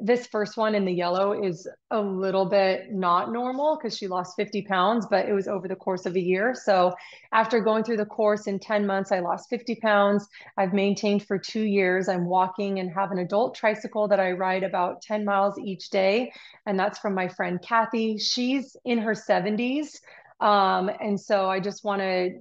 This first one in the yellow is a little bit not normal because she lost 50 pounds, but it was over the course of a year. So after going through the course in 10 months, I lost 50 pounds. I've maintained for 2 years. I'm walking and have an adult tricycle that I ride about 10 miles each day. And that's from my friend Kathy. She's in her 70s. And so I just want to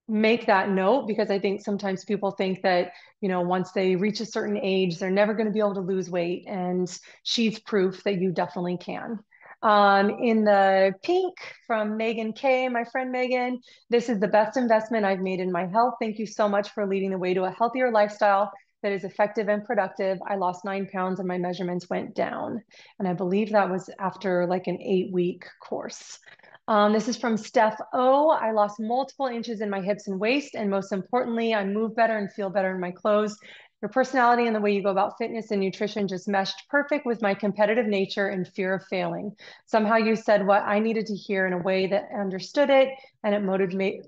make that note because I think sometimes people think that, you know, once they reach a certain age, they're never going to be able to lose weight. And she's proof that you definitely can. In the pink from Megan K, my friend Megan, this is the best investment I've made in my health. Thank you so much for leading the way to a healthier lifestyle that is effective and productive. I lost 9 pounds and my measurements went down. And I believe that was after like an 8-week course. This is from Steph O. I lost multiple inches in my hips and waist, and most importantly, I move better and feel better in my clothes. Your personality and the way you go about fitness and nutrition just meshed perfect with my competitive nature and fear of failing. Somehow you said what I needed to hear in a way that understood it, and it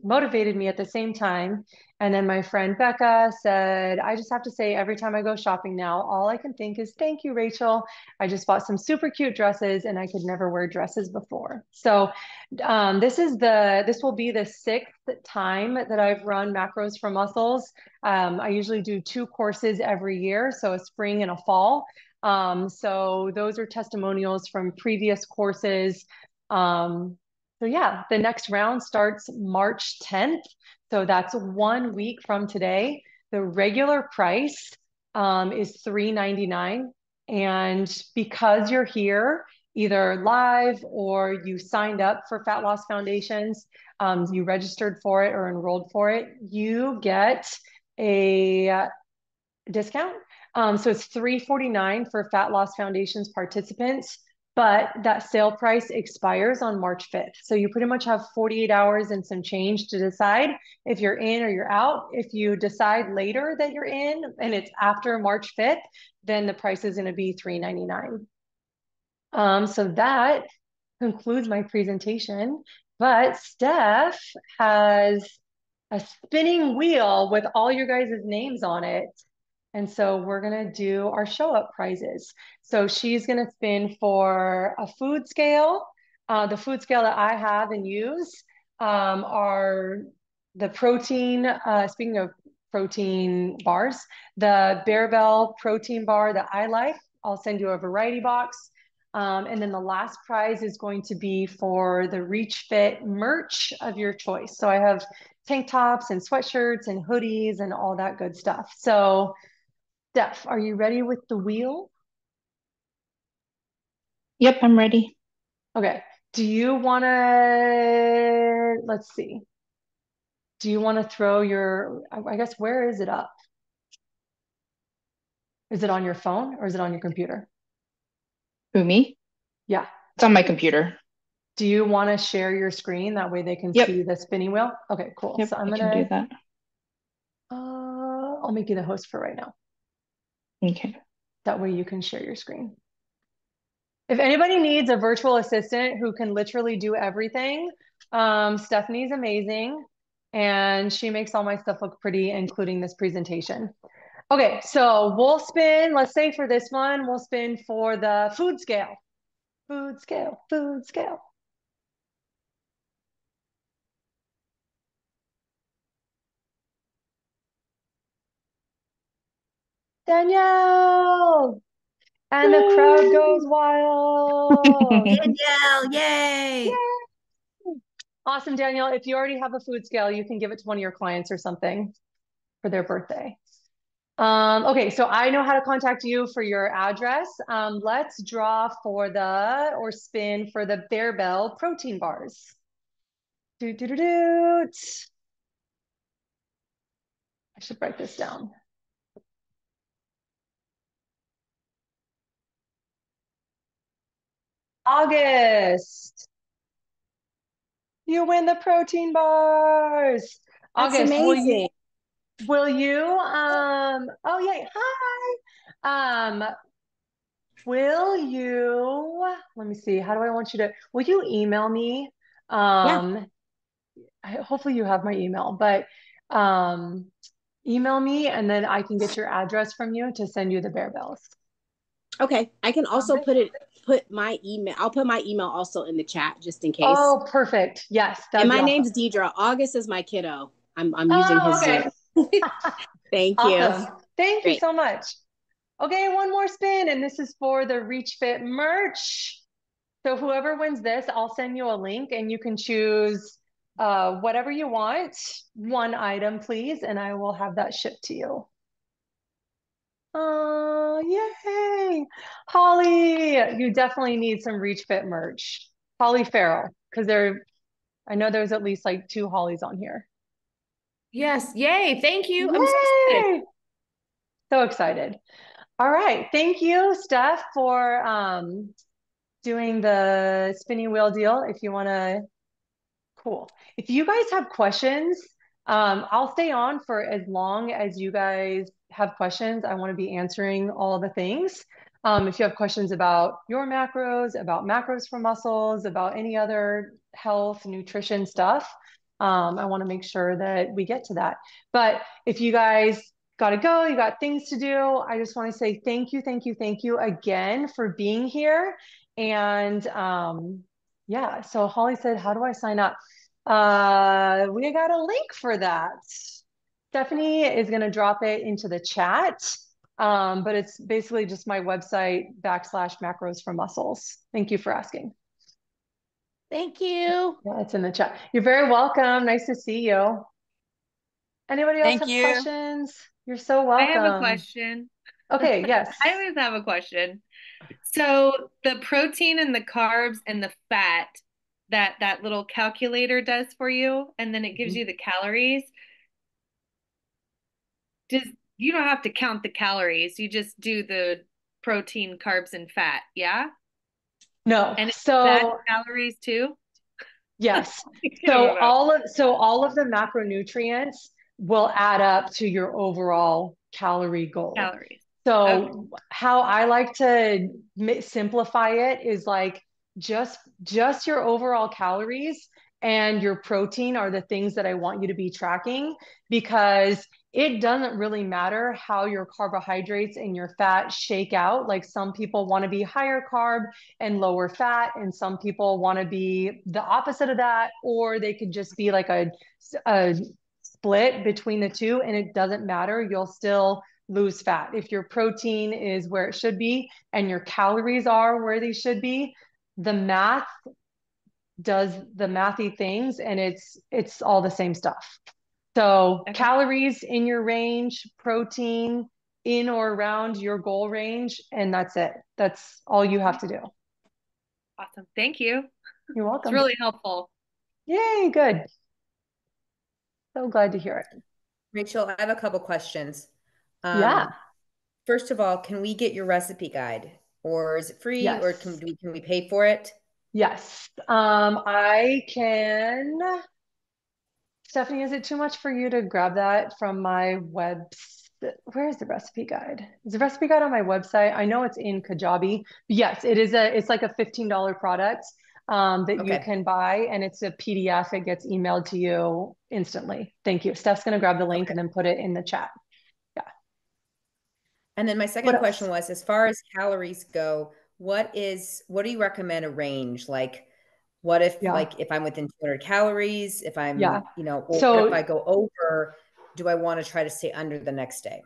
motivated me at the same time. And then my friend Becca said, I just have to say, every time I go shopping now, all I can think is, thank you, Rachel. I just bought some super cute dresses and I could never wear dresses before. So this will be the 6th time that I've run macros for muscles. I usually do 2 courses every year, so a spring and a fall. So those are testimonials from previous courses. So yeah, the next round starts March 10th. So that's 1 week from today. The regular price is $3.99. And because you're here, either live or you signed up for Fat Loss Foundations, you registered for it or enrolled for it, you get a discount. So it's $3.49 for Fat Loss Foundation's participants, but that sale price expires on March 5th. So you pretty much have 48 hours and some change to decide if you're in or you're out. If you decide later that you're in and it's after March 5th, then the price is going to be $3.99. So that concludes my presentation. But Steph has a spinning wheel with all your guys' names on it. And so we're going to do our show up prizes. So she's going to spin for a food scale. The food scale that I have and use are the protein, speaking of protein bars, the Bearbell protein bar that I like. I'll send you a variety box. And then the last prize is going to be for the Reach Fit merch of your choice. So I have tank tops and sweatshirts and hoodies and all that good stuff. So Steph, are you ready with the wheel? Yep, I'm ready. Okay. Do you want to, let's see. Do you want to throw your, I guess, where is it up? Is it on your phone or is it on your computer? Who, me? Yeah. It's on my computer. Do you want to share your screen? That way they can Yep. see the spinning wheel? Okay, cool. Yep, So I'm I can do gonna, that. I'll make you the host for right now. Okay. That way you can share your screen. If anybody needs a virtual assistant who can literally do everything, Stephanie's amazing. And she makes all my stuff look pretty, including this presentation. Okay, so we'll spin, let's say for this one, we'll spin for the food scale. Food scale, food scale. Danielle! And the crowd goes wild. Danielle, yay! Yay! Awesome, Danielle. If you already have a food scale, you can give it to one of your clients or something for their birthday. Okay, so I know how to contact you for your address. Let's draw for the, or spin for the Bearbell protein bars. Do, do, do, do. I should write this down. August. You win the protein bars. That's August, amazing. will you, oh yay, hi. Will you, let me see, how do I want you to, will you email me? Yeah. Hopefully you have my email, but email me and then I can get your address from you to send you the bear bells. Okay. I can Sound also good? put my email. I'll put my email also in the chat just in case. Oh, perfect. Yes, And that'd be my awesome. name's Deidre. August is my kiddo. I'm using Oh, his okay. Zoom. Thank you. Awesome. Thank you Great. so much. Okay, one more spin, and this is for the Reach Fit merch. So whoever wins this, I'll send you a link and you can choose whatever you want. One item, please, and I will have that shipped to you. Oh, yay. Holly, you definitely need some Reach Fit merch. Holly Farrell, because I know there's at least like 2 Hollies on here. Yes, yay, thank you. I'm so excited. Yay! So excited. All right. Thank you, Steph, for doing the spinning wheel deal. If you want to, cool. If you guys have questions, I'll stay on for as long as you guys have questions. I want to be answering all the things. If you have questions about your macros, about macros for muscles, about any other health, nutrition stuff, I want to make sure that we get to that. But if you guys got to go, you got things to do, I just want to say thank you, thank you, thank you again for being here. And yeah, so Holly said, how do I sign up? We got a link for that. Stephanie is going to drop it into the chat, but it's basically just my website / macros for muscles. Thank you for asking. Thank you. Yeah, it's in the chat. You're very welcome. Nice to see you. Anybody else Thank have you. questions? You're so I have a welcome. question. Okay, yes. I always have a question. So the protein and the carbs and the fat that little calculator does for you, and then it gives you the calories. Does You don't have to count the calories. You just do the protein, carbs, and fat, yeah? No. And that's So calories too? yes. I don't know. All of the macronutrients will add up to your overall calorie goal. Calories. Okay. So how I like to simplify it is like just your overall calories and your protein are the things that I want you to be tracking, because it doesn't really matter how your carbohydrates and your fat shake out. Like some people want to be higher carb and lower fat, and some people want to be the opposite of that, or they could just be like a split between the two, and it doesn't matter. You'll still lose fat. If your protein is where it should be and your calories are where they should be, the math does the mathy things, and it's all the same stuff. So Okay. calories in your range, protein in or around your goal range, and that's it. That's all you have to do. Awesome. Thank you. You're It's welcome. really helpful. Yay, good. So glad to hear it. Rachel, I have a couple questions. Yeah. First of all, can we get your recipe guide, or is it free, or Yes. can we pay for it? Yes. I can. Stephanie, is it too much for you to grab that from my Where is the recipe guide? Is the recipe guide on my website? I know it's in Kajabi. Yes, it's like a $15 product that you Okay. can buy, and it's a PDF. It gets emailed to you instantly. Thank you. Steph's gonna grab the link Okay. and then put it in the chat. Yeah. And then my What second else? question was, as far as calories go, what do you recommend a range? Like, what if, Yeah. like, if I'm within 200 calories, if I'm, Yeah. or what So if I go over, do I want to try to stay under the next day?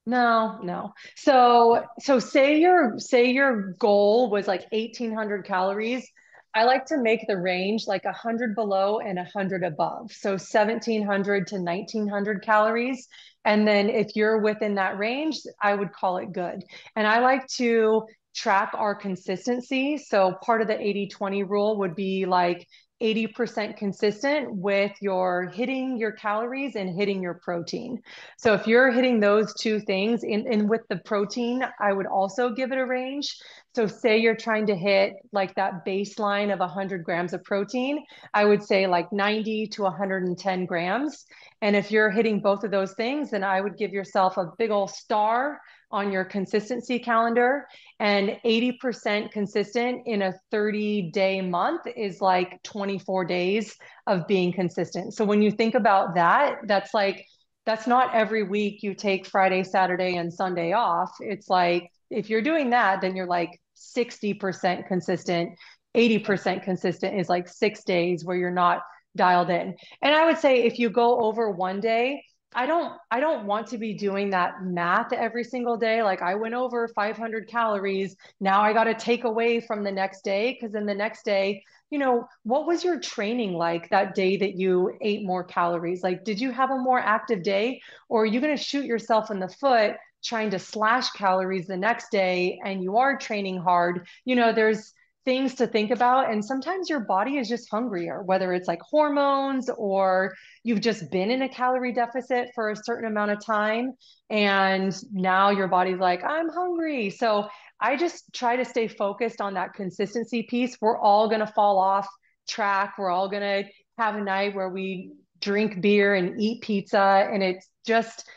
no, no. No. So say your goal was like 1,800 calories. I like to make the range like 100 below and 100 above. So 1,700 to 1,900 calories. And then if you're within that range, I would call it good. And I like to track our consistency. So part of the 80/20 rule would be like 80% consistent with your hitting your calories and hitting your protein. So if you're hitting those two things, and with the protein, I would also give it a range. So say you're trying to hit like that baseline of 100 grams of protein, I would say like 90 to 110 grams. And if you're hitting both of those things, then I would give yourself a big old star on your consistency calendar. And 80% consistent in a 30-day month is like 24 days of being consistent. So when you think about that, that's not every week you take Friday, Saturday, and Sunday off. It's like if you're doing that, then you're like 60% consistent. 80% consistent is like 6 days where you're not dialed in. And I would say if you go over one day, I don't want to be doing that math every single day. Like I went over 500 calories. Now I got to take away from the next day, because then the next day, what was your training like that day that you ate more calories? Like, did you have a more active day, or are you going to shoot yourself in the foot trying to slash calories the next day and you are training hard? There's things to think about. And sometimes your body is just hungrier, whether it's like hormones or you've just been in a calorie deficit for a certain amount of time. And now your body's like, I'm hungry. So I just try to stay focused on that consistency piece. We're all going to fall off track. We're all going to have a night where we drink beer and eat pizza. And it just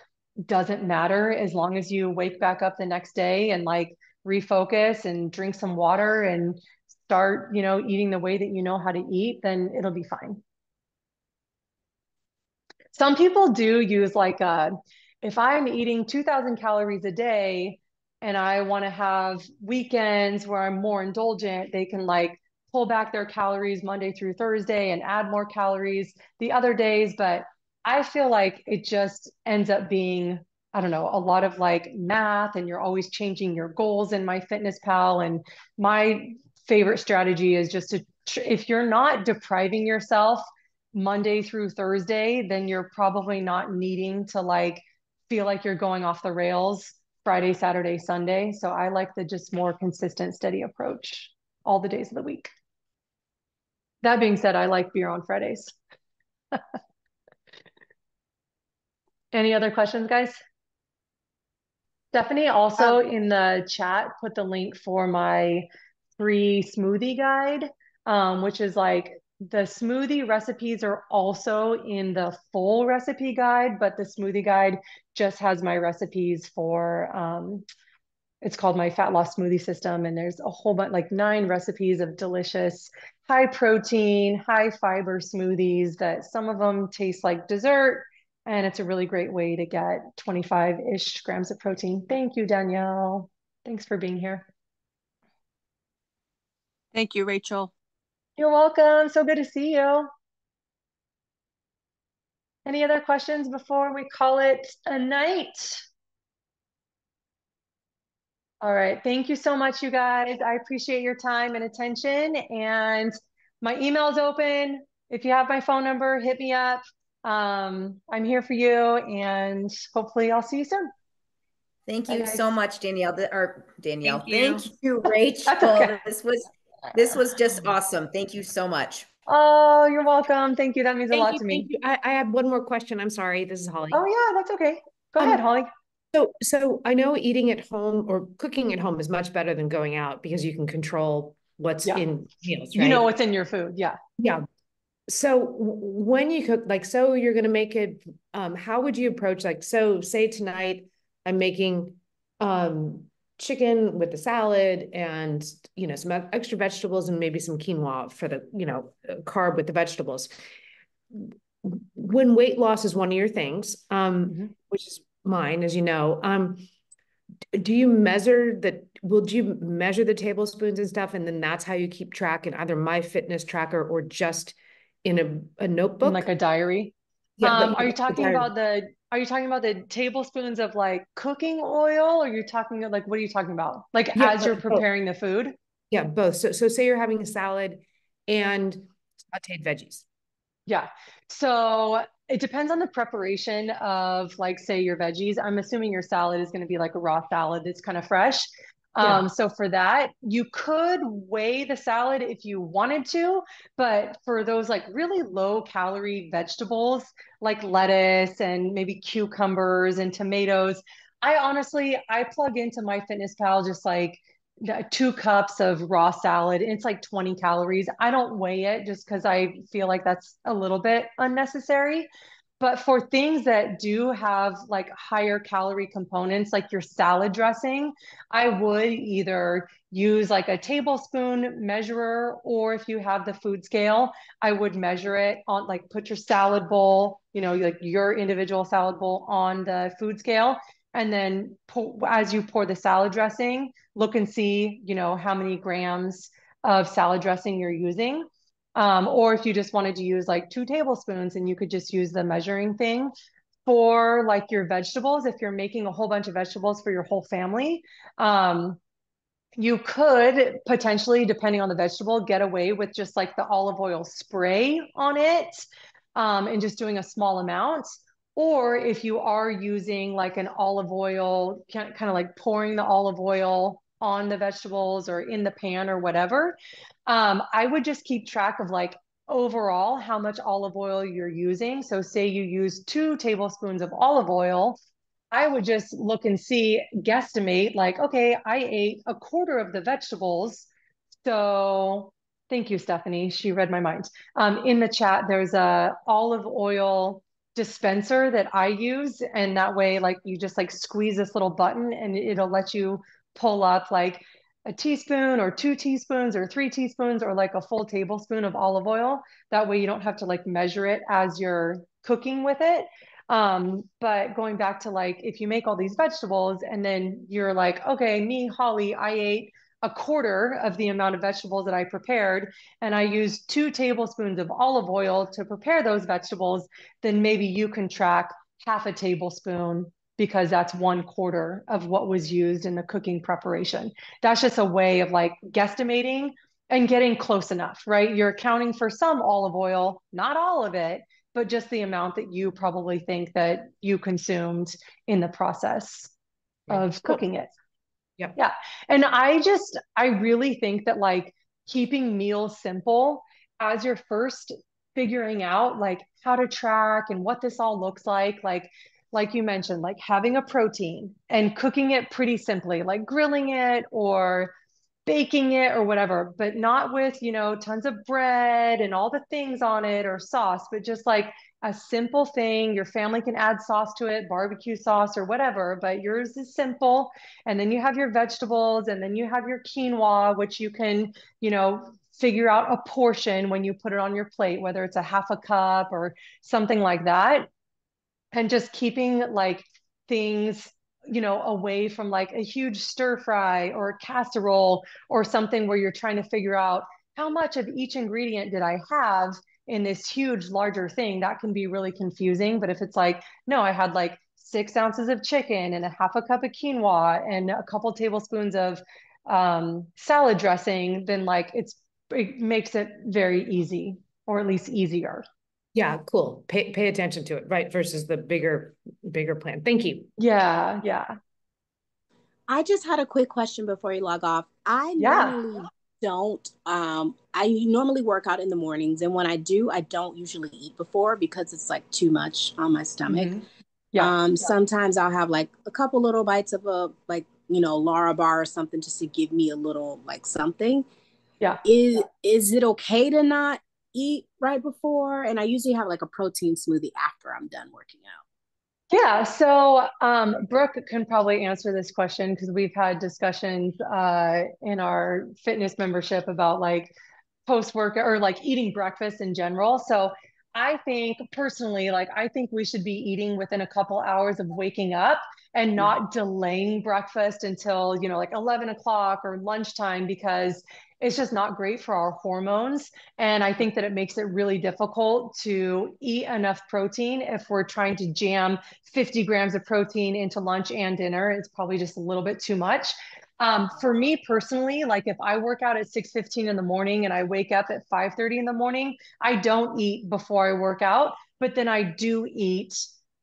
doesn't matter as long as you wake back up the next day and like refocus and drink some water and start, eating the way that you know how to eat, then it'll be fine. Some people do use like if I'm eating 2,000 calories a day and I want to have weekends where I'm more indulgent, they can like pull back their calories Monday through Thursday and add more calories the other days. But I feel like it just ends up being, I don't know, a lot of like math, and you're always changing your goals in my fitness pal. And my favorite strategy is just to if you're not depriving yourself Monday through Thursday, then you're probably not needing to like feel like you're going off the rails Friday, Saturday, Sunday. So I like the just more consistent, steady approach all the days of the week. That being said, I like beer on Fridays. Any other questions, guys? Stephanie also in the chat put the link for my free smoothie guide, which is like the smoothie recipes are also in the full recipe guide, but the smoothie guide just has my recipes for, it's called my fat loss smoothie system. And there's a whole bunch, like 9 recipes of delicious, high protein, high fiber smoothies that some of them taste like dessert. And it's a really great way to get 25-ish grams of protein. Thank you, Danielle. Thanks for being here. Thank you, Rachel. You're welcome. So good to see you. Any other questions before we call it a night? All right. Thank you so much, you guys. I appreciate your time and attention. And my email is open. If you have my phone number, hit me up. I'm here for you, and hopefully I'll see you soon. Thank you so much, Danielle. Danielle. Thank you, Rachel. Okay. This was just awesome. Thank you so much. Oh, you're welcome. Thank you. That means a lot to me. Thank you. I have one more question. I'm sorry. This is Holly. Oh yeah, that's okay. Go ahead, Holly. So I know eating at home or cooking at home is much better than going out because you can control what's in meals, right? You know what's in your food. Yeah. Yeah. So when you cook, like, so you're going to make it, how would you approach, like, so say tonight I'm making chicken with the salad and, you know, some extra vegetables and maybe some quinoa for the, you know, carb with the vegetables. When weight loss is one of your things, which is mine, as you know, do you measure will you measure the tablespoons and stuff? And then that's how you keep track in either My Fitness Tracker or just in a notebook? In like a diary? Yeah. Are you talking about the tablespoons of like cooking oil, or you're talking like, what are you talking about? Like as you're preparing the food? Yeah, both. So say you're having a salad and sauteed veggies. Yeah. So it depends on the preparation of, like, say your veggies. I'm assuming your salad is going to be like a raw salad that's kind of fresh. So for that, you could weigh the salad if you wanted to, but for those like really low calorie vegetables like lettuce and maybe cucumbers and tomatoes, I plug into MyFitnessPal just like 2 cups of raw salad. It's like 20 calories. I don't weigh it just because I feel like that's a little bit unnecessary. But for things that do have like higher calorie components, like your salad dressing, I would either use like a tablespoon measurer, or if you have the food scale, I would measure it on, like, put your salad bowl, you know, like your individual salad bowl on the food scale. And then as you pour the salad dressing, look and see, you know, how many grams of salad dressing you're using. Or if you just wanted to use like 2 tablespoons, and you could just use the measuring thing. For like your vegetables, if you're making a whole bunch of vegetables for your whole family, you could potentially, depending on the vegetable, get away with just like the olive oil spray on it, and just doing a small amount. Or if you are using like an olive oil, kind of like pouring the olive oil on the vegetables or in the pan or whatever, I would just keep track of like overall how much olive oil you're using. So say you use 2 tablespoons of olive oil, I would just look and see, guesstimate, like, okay, I ate a quarter of the vegetables. So thank you, Stephanie. She read my mind. In the chat, there's a olive oil dispenser that I use. And that way, like, you just like squeeze this little button and it'll let you pull up like a teaspoon or 2 teaspoons or 3 teaspoons or like a full tablespoon of olive oil. That way you don't have to like measure it as you're cooking with it. But going back to like, if you make all these vegetables and then you're like, okay, me, Holly, I ate a quarter of the amount of vegetables that I prepared, and I used 2 tablespoons of olive oil to prepare those vegetables, then maybe you can track half a tablespoon because that's 1/4 of what was used in the cooking preparation. That's just a way of like guesstimating and getting close enough, right? You're accounting for some olive oil, not all of it, but just the amount that you probably think that you consumed in the process of Cool. cooking it. Yep. Yeah. And I really think that like keeping meals simple as you're first figuring out like how to track and what this all looks like you mentioned, like having a protein and cooking it pretty simply, like grilling it or baking it or whatever, but not with, tons of bread and all the things on it or sauce, but just like a simple thing. Your family can add sauce to it, barbecue sauce or whatever, but yours is simple. And then you have your vegetables and then you have your quinoa, which you can, figure out a portion when you put it on your plate, whether it's a half a cup or something like that. And just keeping like things away from like a huge stir fry or a casserole or something where you're trying to figure out how much of each ingredient did I have in this huge larger thing. That can be really confusing. But if it's like, no, I had like 6 ounces of chicken and a half a cup of quinoa and a couple tablespoons of salad dressing, then like it makes it very easy, or at least easier. Yeah, cool. Pay attention to it, right? Versus the bigger plan. Thank you. Yeah, yeah. I just had a quick question before you log off. I Yeah. normally don't I normally work out in the mornings, and when I do, I don't usually eat before because it's like too much on my stomach. Mhm. Yeah. Sometimes I'll have like a couple little bites of a like, Lara bar or something just to give me a little like something. Yeah. Is it okay to not eat right before? And I usually have like a protein smoothie after I'm done working out. Yeah. So, Brooke can probably answer this question because we've had discussions in our fitness membership about like post work or like eating breakfast in general. So, I think personally, like, I think we should be eating within a couple hours of waking up and not delaying breakfast until, like 11 o'clock or lunchtime because it's just not great for our hormones. And I think that it makes it really difficult to eat enough protein if we're trying to jam 50 grams of protein into lunch and dinner. It's probably just a little bit too much. For me personally, like if I work out at 6:15 in the morning and I wake up at 5:30 in the morning, I don't eat before I work out, but then I do eat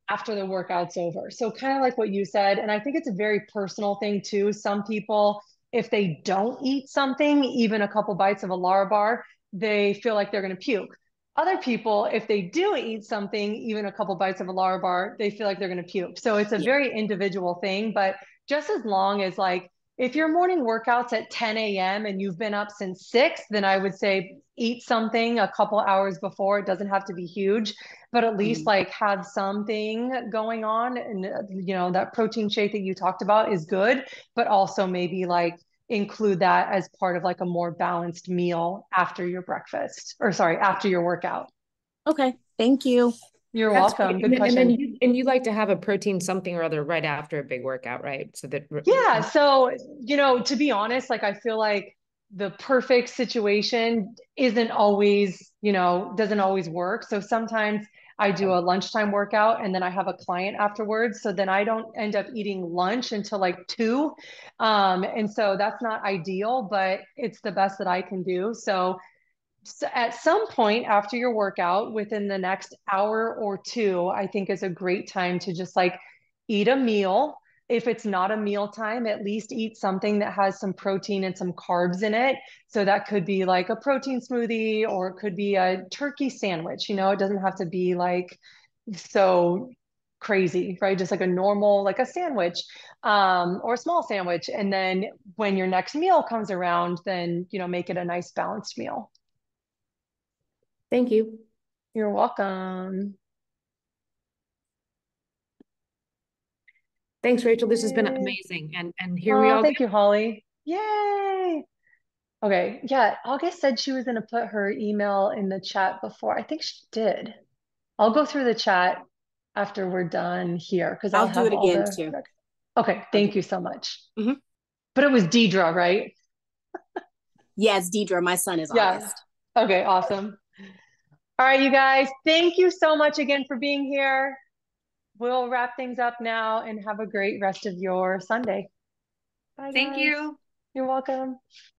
after the workout's over. So kind of like what you said, and I think it's a very personal thing too. Some people, if they don't eat something, even a couple bites of a Lara bar, they feel like they're going to puke. Other people, if they do eat something, even a couple bites of a Lara bar, they feel like they're going to puke. So it's a very individual thing, but just as long as like if your morning workouts at 10 a.m. and you've been up since 6, then I would say eat something a couple hours before. It doesn't have to be huge, but at least like have something going on. And, that protein shake that you talked about is good, but also maybe like include that as part of like a more balanced meal after your breakfast or sorry, after your workout. Okay, thank you. You're That's welcome. great. Good And then question. you like to have a protein something or other right after a big workout, right? So that Yeah. So, to be honest, like I feel like the perfect situation isn't always, doesn't always work. So sometimes I do a lunchtime workout and then I have a client afterwards. So then I don't end up eating lunch until like 2. And so that's not ideal, but it's the best that I can do. So at some point after your workout, within the next hour or two, I think is a great time to just like eat a meal. If it's not a meal time, at least eat something that has some protein and some carbs in it. So that could be like a protein smoothie or it could be a turkey sandwich. It doesn't have to be like so crazy, right? Just like a normal, like a sandwich or a small sandwich. And then when your next meal comes around, then, make it a nice balanced meal. Thank you. You're welcome. Thanks, Rachel. This has been Yay. amazing. And here we all Thank go. you, Holly. Yay. Okay. Yeah. August said she was going to put her email in the chat before. I think she did. I'll go through the chat after we're done here because I'll I'll do have it all again the. too. Okay. Thank you so much. Mhm. But it was Deidre, right? Yes, Deidre. My son is Yeah. August. Okay. Awesome. All right, you guys. Thank you so much again for being here. We'll wrap things up now and have a great rest of your Sunday. Bye, Thank guys. you. You're welcome.